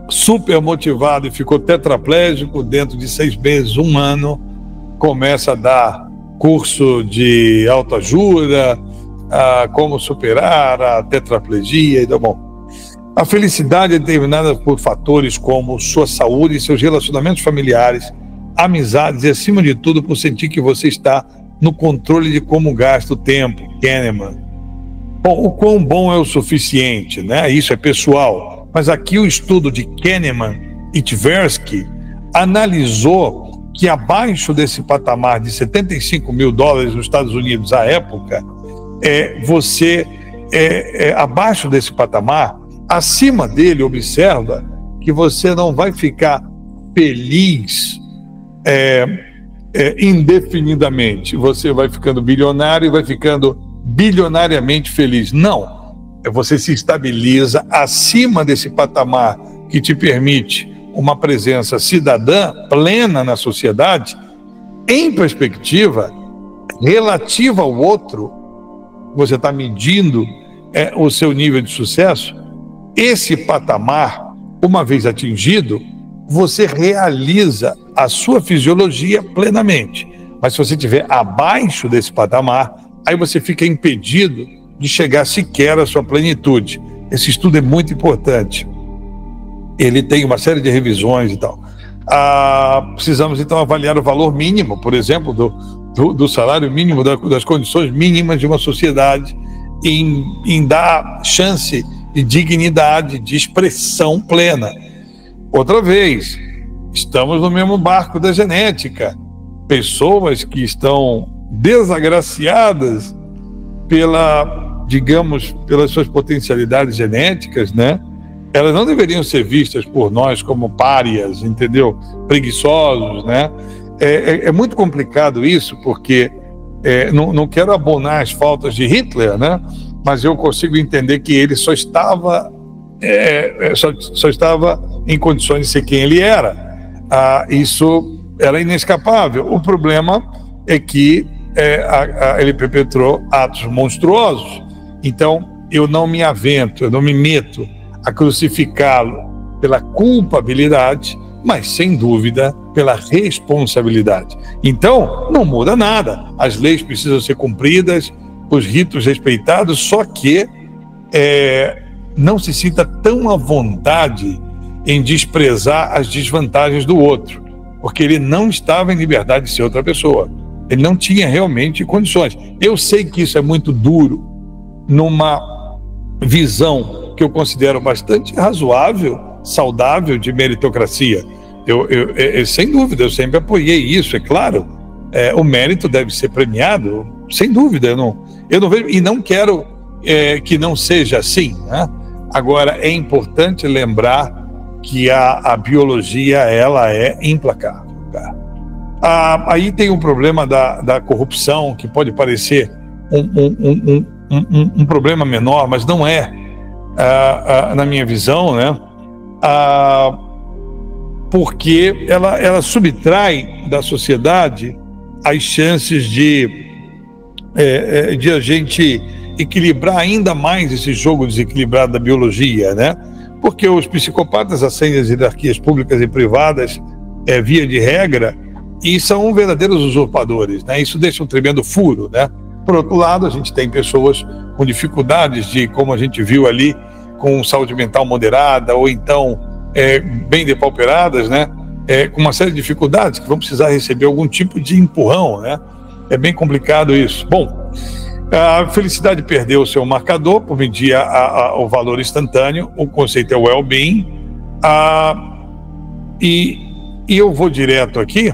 super motivado e ficou tetraplégico, dentro de 6 meses, 1 ano, começa a dar curso de autoajuda, como superar a tetraplegia. Então, bom, a felicidade é determinada por fatores como sua saúde e seus relacionamentos familiares, amizades e, acima de tudo, por sentir que você está no controle de como gasta o tempo. Kahneman. Bom, o quão bom é o suficiente, né? Isso é pessoal. Mas aqui o estudo de Kahneman e Tversky analisou que abaixo desse patamar de $75 mil nos Estados Unidos à época, abaixo desse patamar, acima dele, observa que você não vai ficar feliz indefinidamente. Você vai ficando bilionário e vai ficando bilionariamente feliz. Não. Você se estabiliza acima desse patamar que te permite uma presença cidadã plena na sociedade, em perspectiva relativa ao outro. Você está medindo o seu nível de sucesso. Esse patamar, uma vez atingido, você realiza a sua fisiologia plenamente. Mas se você estiver abaixo desse patamar, aí você fica impedido de chegar sequer à sua plenitude. Esse estudo é muito importante. Ele tem uma série de revisões e tal. Precisamos, então, avaliar o valor mínimo, por exemplo, do salário mínimo, das condições mínimas de uma sociedade, em dar chance de dignidade, de expressão plena. Outra vez, estamos no mesmo barco da genética. Pessoas que estão desagraciadas pelas suas potencialidades genéticas, né? Elas não deveriam ser vistas por nós como párias, entendeu? Preguiçosos, né? É muito complicado isso, porque não quero abonar as faltas de Hitler, né? Mas eu consigo entender que ele só estava em condições de ser quem ele era. Isso era inescapável. O problema é que ele perpetrou atos monstruosos. Então, eu não me avento, eu não me meto a crucificá-lo pela culpabilidade, mas, sem dúvida, pela responsabilidade. Então, não muda nada. As leis precisam ser cumpridas, os ritos respeitados, só que não se sinta tão à vontade em desprezar as desvantagens do outro, porque ele não estava em liberdade de ser outra pessoa. Ele não tinha realmente condições. Eu sei que isso é muito duro numa visão que eu considero bastante razoável, saudável, de meritocracia. Sem dúvida, eu sempre apoiei isso, é claro. O mérito deve ser premiado, sem dúvida. Eu não vejo, e não quero que não seja assim, né? Agora, é importante lembrar que a biologia, ela é implacável, tá? Aí tem um problema da corrupção, que pode parecer um problema menor, mas não é, na minha visão, né? Porque ela subtrai da sociedade as chances de a gente equilibrar ainda mais esse jogo desequilibrado da biologia, né? Porque os psicopatas ascendem as hierarquias públicas e privadas, via de regra, e são verdadeiros usurpadores, né? Isso deixa um tremendo furo, né? Por outro lado, a gente tem pessoas com dificuldades como a gente viu ali, com saúde mental moderada, ou então bem depauperadas, né? Com uma série de dificuldades, que vão precisar receber algum tipo de empurrão, né? É bem complicado isso. Bom, a felicidade perdeu o seu marcador por medir o valor instantâneo. O conceito é o well-being. E eu vou direto aqui.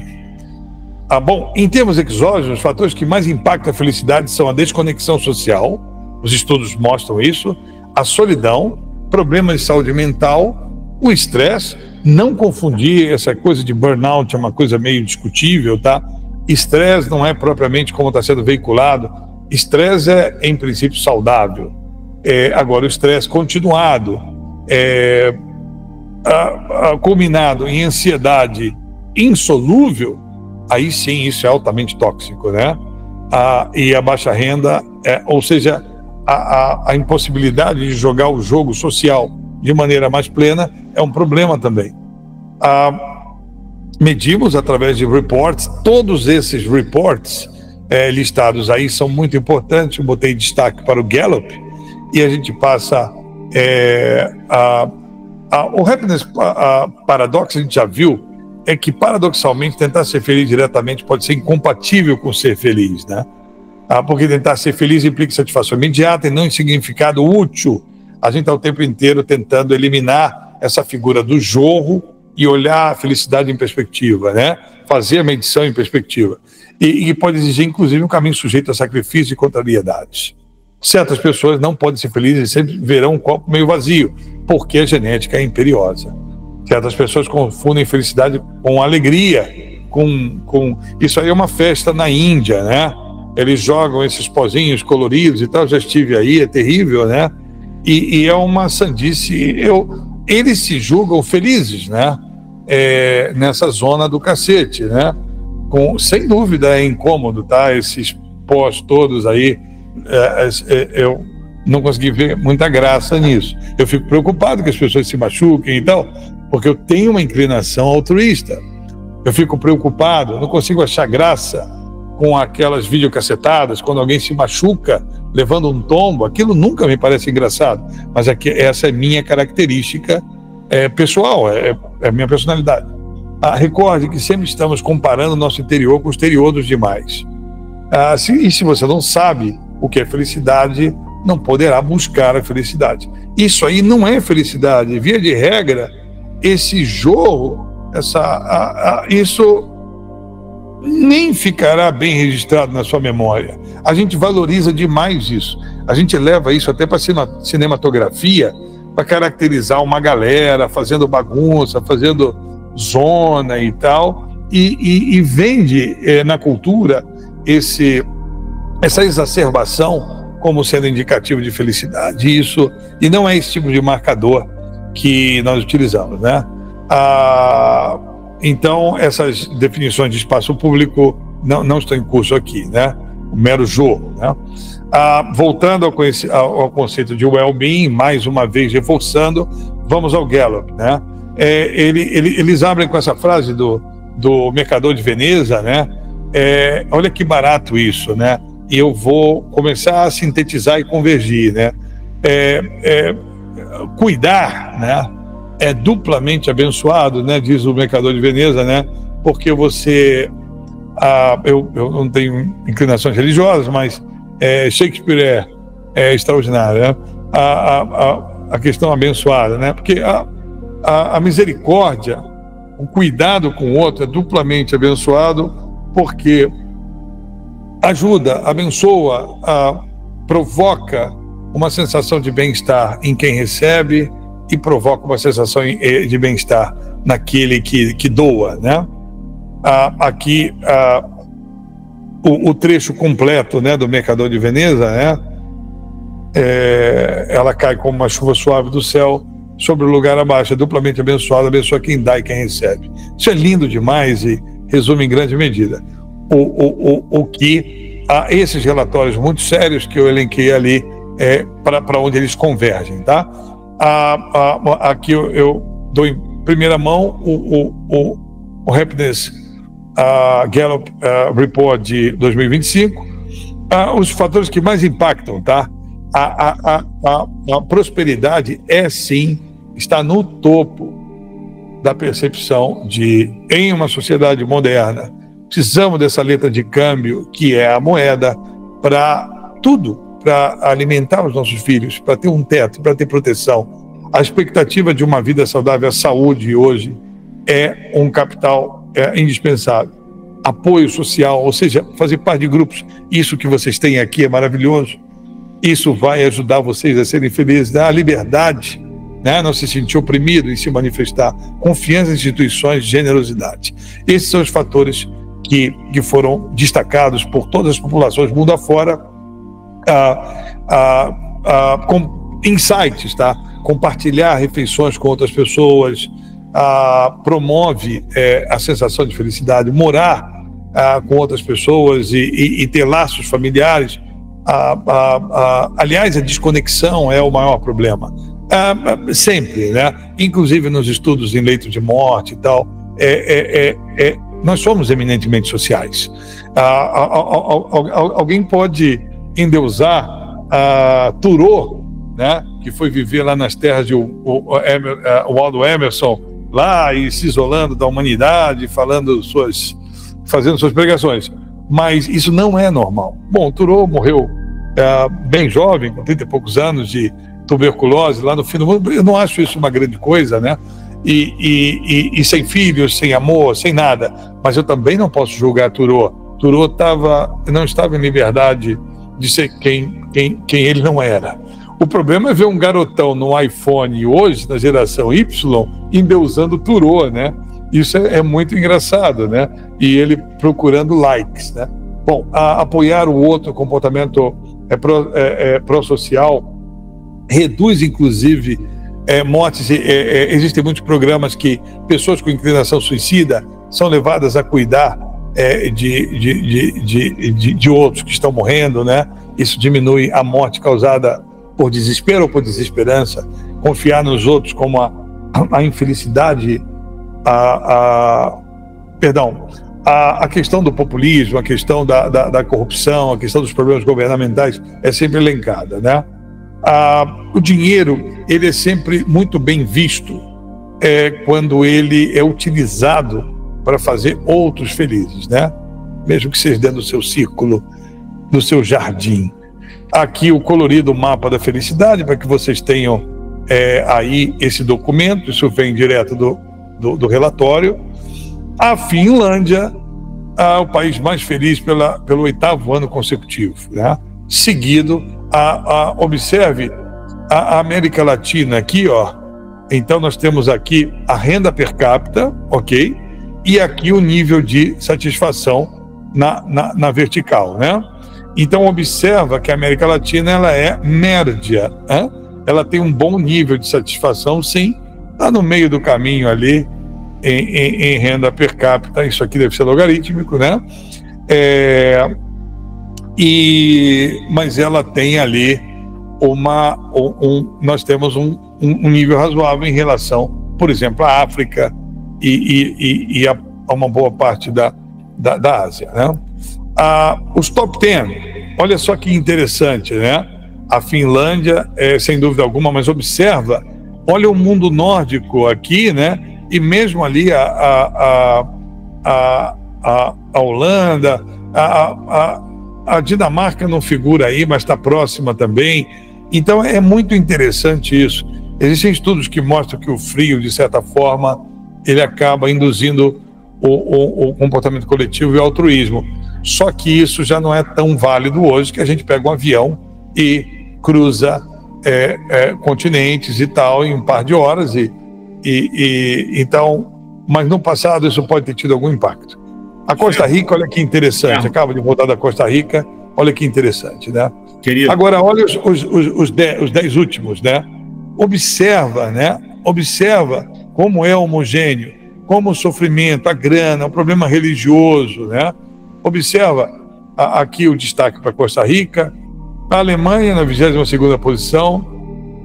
Bom, em termos exógenos, os fatores que mais impactam a felicidade são a desconexão social, os estudos mostram isso, a solidão, problemas de saúde mental O estresse, não confundir essa coisa de burnout, é uma coisa meio discutível, tá? Estresse não é propriamente como está sendo veiculado. Estresse é, em princípio, saudável. Agora, o estresse continuado, culminado em ansiedade insolúvel, aí sim isso é altamente tóxico, né? E a baixa renda, ou seja, a impossibilidade de jogar o jogo social de maneira mais plena é um problema também. Medimos através de reports, todos esses reports listados aí são muito importantes. Eu botei destaque para o Gallup, e a gente passa o happiness paradoxo, a gente já viu, é que paradoxalmente tentar ser feliz diretamente pode ser incompatível com ser feliz, né? Porque tentar ser feliz implica satisfação imediata e não em significado útil. A gente está o tempo inteiro tentando eliminar essa figura do jorro e olhar a felicidade em perspectiva, né? Fazer a medição em perspectiva. E pode exigir, inclusive, um caminho sujeito a sacrifício e contrariedades. Certas pessoas não podem ser felizes e sempre verão um copo meio vazio, porque a genética é imperiosa. Certas pessoas confundem felicidade com alegria, com... Isso aí é uma festa na Índia, né? Eles jogam esses pozinhos coloridos e tal, já estive aí, é terrível, né? E é uma sandice. Eles se julgam felizes, né? Nessa zona do cacete, né? Sem dúvida é incômodo, tá? Esses pós todos aí, eu não consegui ver muita graça nisso. Eu fico preocupado que as pessoas se machuquem e tal, porque eu tenho uma inclinação altruísta. Eu fico preocupado, não consigo achar graça com aquelas videocassetadas, quando alguém se machuca levando um tombo. Aquilo nunca me parece engraçado, mas essa é minha característica pessoal, é a minha personalidade. Recorde que sempre estamos comparando o nosso interior com o exterior dos demais. E se você não sabe o que é felicidade, não poderá buscar a felicidade. Isso aí não é felicidade. Via de regra, esse jorro, isso nem ficará bem registrado na sua memória. A gente valoriza demais isso. A gente leva isso até para a cinematografia, para caracterizar uma galera fazendo bagunça, fazendo zona e tal, e vende na cultura essa exacerbação como sendo indicativo de felicidade. E não é esse tipo de marcador que nós utilizamos, né? Então, essas definições de espaço público não estão em curso aqui, né? O mero jogo, né? Voltando ao conceito de well-being, mais uma vez reforçando, vamos ao Gallup, né? Eles abrem com essa frase do Mercador de Veneza, né? Olha que barato isso, né? E eu vou começar a sintetizar e convergir, né? Cuidar, né? É duplamente abençoado, né? Diz o Mercador de Veneza, né? Porque você... eu não tenho inclinações religiosas, mas Shakespeare é extraordinário, né? A questão abençoada, né? Porque a misericórdia, o cuidado com o outro é duplamente abençoado, porque ajuda, abençoa, provoca uma sensação de bem-estar em quem recebe e provoca uma sensação de bem-estar naquele que doa, né? Aqui o trecho completo, né, do Mercador de Veneza, né? Ela cai como uma chuva suave do céu sobre o lugar abaixo, é duplamente abençoado, abençoa quem dá e quem recebe. Isso é lindo demais e resume em grande medida o que esses relatórios muito sérios que eu elenquei ali para onde eles convergem, tá? Aqui eu dou em primeira mão o Happiness Gallup Report de 2025, os fatores que mais impactam, tá? A prosperidade sim, está no topo da percepção em uma sociedade moderna, precisamos dessa letra de câmbio, que é a moeda, para tudo, para alimentar os nossos filhos, para ter um teto, para ter proteção. A expectativa de uma vida saudável, a saúde hoje, é um capital indispensável. Apoio social, ou seja, fazer parte de grupos, isso que vocês têm aqui é maravilhoso. Isso vai ajudar vocês a serem felizes. A liberdade né? Não se sentir oprimido e se manifestar, confiança em instituições, generosidade. Esses são os fatores que foram destacados por todas as populações mundo afora, com insights, tá? Compartilhar refeições com outras pessoas, promove a sensação de felicidade, morar com outras pessoas e ter laços familiares. Aliás, a desconexão é o maior problema, sempre, né? Inclusive nos estudos em leito de morte e tal, nós somos eminentemente sociais. Alguém pode endeusar Thoreau, né, que foi viver lá nas terras de Waldo Emerson, lá e se isolando da humanidade, fazendo suas pregações. Mas isso não é normal. Bom, Thoreau morreu bem jovem, com 30 e poucos anos, de tuberculose lá no fim do mundo. Eu não acho isso uma grande coisa, né? E sem filhos, sem amor, sem nada. Mas eu também não posso julgar Thoreau. Thoreau não estava em liberdade de ser quem ele não era. O problema é ver um garotão no iPhone hoje, na geração Y, endeusando Thoreau, né? Isso é muito engraçado, né? E ele procurando likes, né? Bom, apoiar o outro, comportamento pró-social, reduz, inclusive, mortes. Existem muitos programas que pessoas com inclinação suicida são levadas a cuidar de outros que estão morrendo, né? Isso diminui a morte causada por desespero ou por desesperança. Confiar nos outros, como a infelicidade, a questão do populismo, a questão da corrupção, a questão dos problemas governamentais é sempre elencada, né? O dinheiro, ele é sempre muito bem visto quando ele é utilizado para fazer outros felizes, né? Mesmo que seja dentro do seu círculo, do seu jardim. Aqui o colorido mapa da felicidade, para que vocês tenham aí esse documento. Isso vem direto do relatório. A Finlândia, o país mais feliz pelo 8º ano consecutivo, né? Seguido, observe a América Latina aqui, ó. Então nós temos aqui a renda per capita, ok? E aqui o nível de satisfação na vertical, né? Então observa que a América Latina, ela é média, né? Ela tem um bom nível de satisfação, sim, está no meio do caminho ali em renda per capita. Isso aqui deve ser logarítmico, né? Mas ela tem ali nós temos um nível razoável em relação, por exemplo, à África e a uma boa parte da Ásia, né? Os top 10, olha só que interessante, né? A Finlândia, sem dúvida alguma, mas observa, olha o mundo nórdico aqui, né? E mesmo ali a Holanda, a Dinamarca não figura aí, mas está próxima também. Então é muito interessante isso. Existem estudos que mostram que o frio, de certa forma, ele acaba induzindo o comportamento coletivo e o altruísmo. Só que isso já não é tão válido hoje, que a gente pega um avião e cruza continentes e tal em um par de horas. Então, mas no passado isso pode ter tido algum impacto. A Costa Rica, olha que interessante, acaba de voltar da Costa Rica, olha que interessante, né? Querido. Agora, olha os 10 últimos, né? Observa, né? Observa como é homogêneo, como o sofrimento, a grana, o problema religioso, né? Observa aqui o destaque para Costa Rica, a Alemanha na 22ª posição,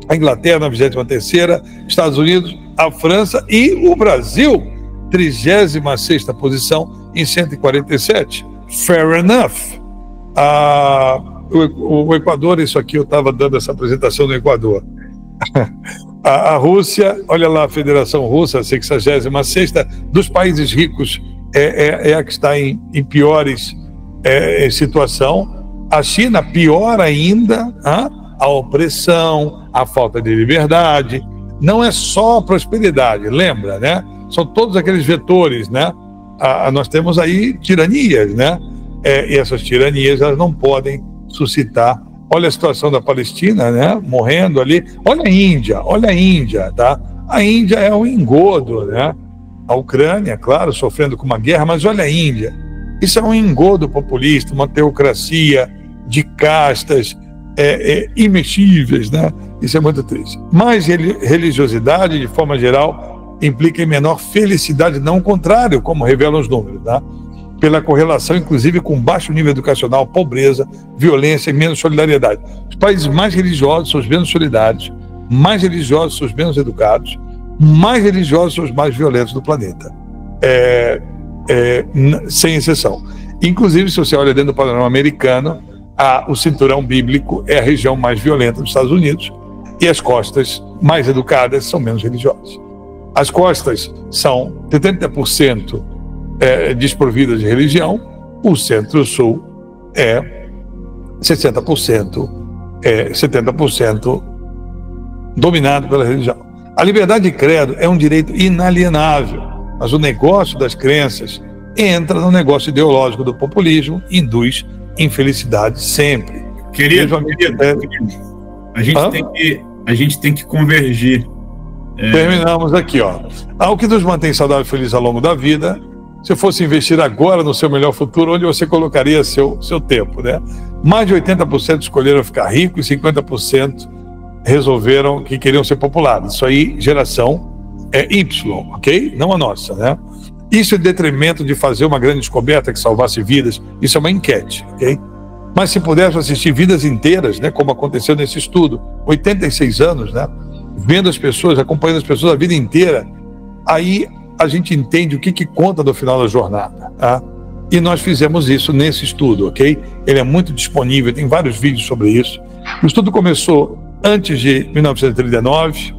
a Inglaterra na 23ª, Estados Unidos, a França e o Brasil, 36ª posição em 147. Fair enough. O Equador, isso aqui eu estava dando essa apresentação no Equador. A Rússia, olha lá, a Federação Russa, 66ª, dos países ricos, é a que está em piores situação. A China, pior ainda, a opressão, a falta de liberdade. Não é só a prosperidade, lembra, né? São todos aqueles vetores, né? Nós temos aí tiranias, né? E essas tiranias, elas não podem suscitar Olha a situação da Palestina, né? Morrendo ali. Olha a Índia, tá? A Índia é um engodo, né? A Ucrânia, claro, sofrendo com uma guerra, mas olha a Índia. Isso é um engodo populista, uma teocracia de castas imexíveis, né? Isso é muito triste. Mais religiosidade, de forma geral, implica em menor felicidade, não o contrário, como revelam os números, tá? Pela correlação, inclusive, com baixo nível educacional, pobreza, violência e menos solidariedade. Os países mais religiosos são os menos solidários, mais religiosos são os menos educados, mais religiosos são os mais violentos do planeta. Sem exceção. Inclusive, se você olha dentro do panorama americano, o cinturão bíblico é a região mais violenta dos Estados Unidos e as costas mais educadas são menos religiosas. As costas são 70% desprovidas de religião, o centro-sul é 60%, 70% dominado pela religião. A liberdade de credo é um direito inalienável, mas o negócio das crenças entra no negócio ideológico do populismo e induz infelicidade sempre. Querido, a gente tem que convergir. Terminamos aqui, ó. O que nos mantém saudável e feliz ao longo da vida, se fosse investir agora no seu melhor futuro, onde você colocaria seu tempo, né? Mais de 80% escolheram ficar rico e 50% resolveram que queriam ser populares. Isso aí, geração Y, ok? Não a nossa, né? Isso em detrimento de fazer uma grande descoberta que salvasse vidas. Isso é uma enquete, ok? Mas se pudesse assistir vidas inteiras, né, como aconteceu nesse estudo, 86 anos, né, vendo as pessoas, acompanhando as pessoas a vida inteira, aí a gente entende o que conta no final da jornada, tá? E nós fizemos isso nesse estudo, ok? Ele é muito disponível, tem vários vídeos sobre isso. O estudo começou antes de 1939,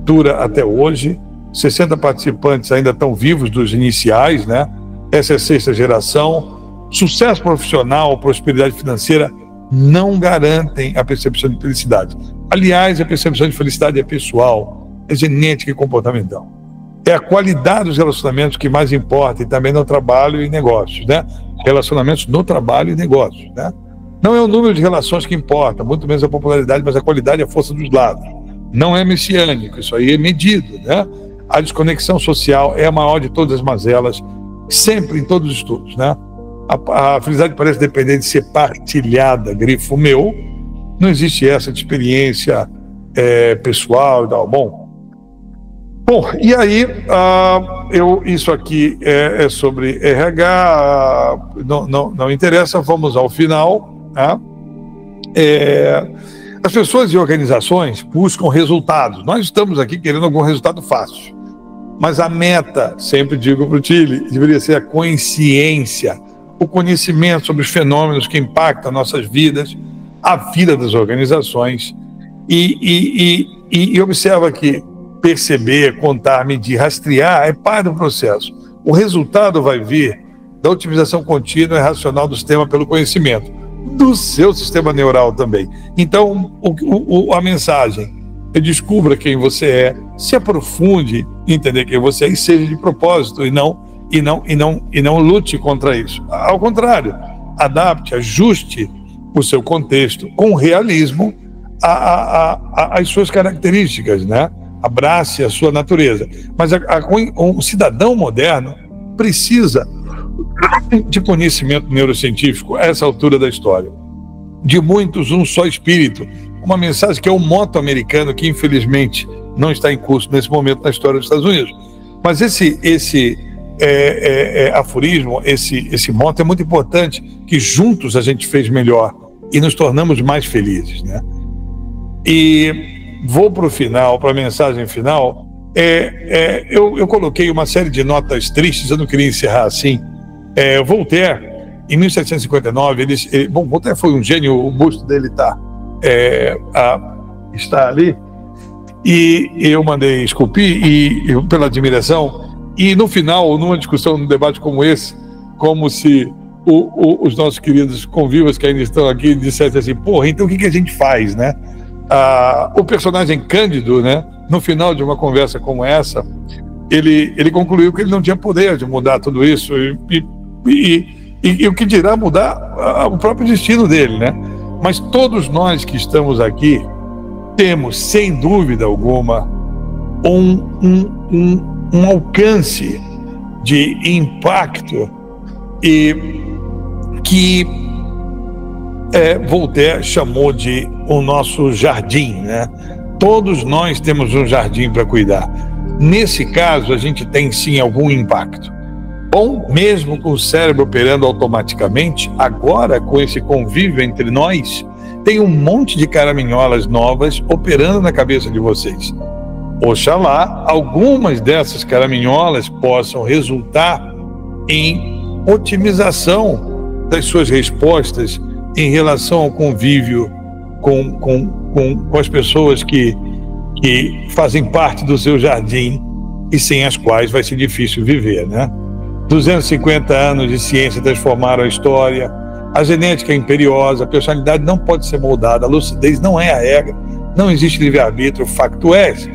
dura até hoje. 60 participantes ainda estão vivos dos iniciais, né? Essa é a 6ª geração. Sucesso profissional, prosperidade financeira não garantem a percepção de felicidade. Aliás, a percepção de felicidade é pessoal, é genética e comportamental. É a qualidade dos relacionamentos que mais importa, e também no trabalho e negócios, né? Relacionamentos no trabalho e negócios, né? Não é o número de relações que importa, muito menos a popularidade, mas a qualidade e a força dos lados. Não é messiânico, isso aí é medido, né? A desconexão social é a maior de todas as mazelas, sempre em todos os estudos, né? A felicidade parece depender de ser partilhada, grifo meu. Não existe essa de experiência pessoal e tal. Bom, e aí, isso aqui é sobre RH, não interessa, vamos ao final. Tá? As pessoas e organizações buscam resultados. Nós estamos aqui querendo algum resultado fácil. Mas a meta, sempre digo para o Tille, deveria ser a consciência, o conhecimento sobre os fenômenos que impactam nossas vidas, a vida das organizações. E observa que perceber, contar, medir, rastrear é parte do processo. O resultado vai vir da otimização contínua e racional do sistema pelo conhecimento, do seu sistema neural também. Então, a mensagem é: descubra quem você é, se aprofunde em entender quem você é e seja de propósito, e não lute contra isso. Ao contrário, adapte, ajuste o seu contexto com realismo às suas características, né? Abrace a sua natureza. Mas um cidadão moderno precisa de conhecimento neurocientífico a essa altura da história. De muitos, um só espírito. Uma mensagem que é o moto americano, que infelizmente não está em curso nesse momento na história dos Estados Unidos. Mas esse aforismo, esse moto é muito importante, que juntos a gente fez melhor e nos tornamos mais felizes, né? E vou para o final, para a mensagem final. Eu coloquei uma série de notas tristes, eu não queria encerrar assim. Voltaire, em 1759, Voltaire foi um gênio, o busto dele está ali, e eu mandei esculpir pela admiração, e no final, numa discussão, num debate como esse, como se os nossos queridos convivas que ainda estão aqui dissessem assim: porra, então o que a gente faz, né? O personagem Cândido, né, no final de uma conversa como essa, ele concluiu que ele não tinha poder de mudar tudo isso, e o que dirá mudar o próprio destino dele, né? Mas todos nós que estamos aqui temos, sem dúvida alguma, um alcance de impacto e que Voltaire chamou de o nosso jardim, né? Todos nós temos um jardim para cuidar. Nesse caso, a gente tem sim algum impacto. Bom, mesmo com o cérebro operando automaticamente, agora com esse convívio entre nós, tem um monte de caraminholas novas operando na cabeça de vocês. Oxalá, algumas dessas caraminholas possam resultar em otimização das suas respostas em relação ao convívio com as pessoas que fazem parte do seu jardim e sem as quais vai ser difícil viver, né? 250 anos de ciência transformaram a história, a genética é imperiosa, a personalidade não pode ser moldada, a lucidez não é a regra, não existe livre-arbítrio, o facto é esse.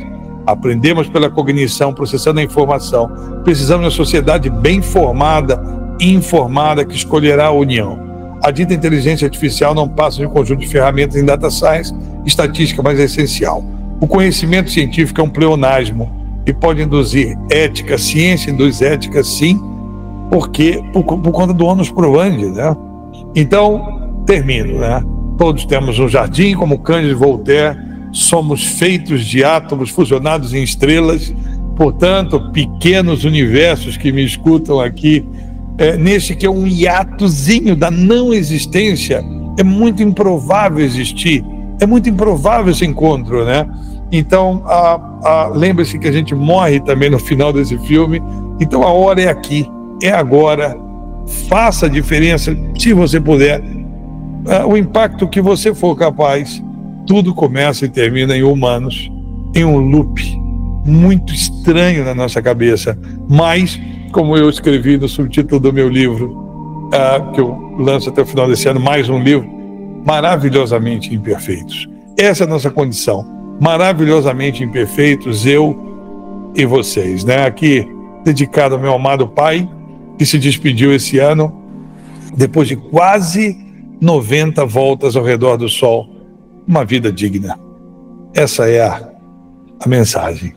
Aprendemos pela cognição, processando a informação. Precisamos de uma sociedade bem formada e informada que escolherá a união. A dita inteligência artificial não passa de um conjunto de ferramentas em data science, estatística, mas é essencial. O conhecimento científico é um pleonasmo e pode induzir ética, ciência induz ética sim, porque por conta do ônus probandi, né? Então, termino, né? Todos temos um jardim, como Cândido e Voltaire, somos feitos de átomos fusionados em estrelas, portanto, pequenos universos que me escutam aqui, neste que é um hiatozinho da não existência, é muito improvável existir, é muito improvável esse encontro, né? Então, lembre-se que a gente morre também no final desse filme, então a hora é aqui, é agora, faça a diferença, se você puder, o impacto que você for capaz. Tudo começa e termina em humanos, em um loop muito estranho na nossa cabeça, mas, como eu escrevi no subtítulo do meu livro, que eu lanço até o final desse ano, mais um livro, maravilhosamente imperfeitos. Essa é a nossa condição, maravilhosamente imperfeitos, eu e vocês, né? Aqui, dedicado ao meu amado pai, que se despediu esse ano, depois de quase 90 voltas ao redor do Sol, uma vida digna. Essa é a mensagem.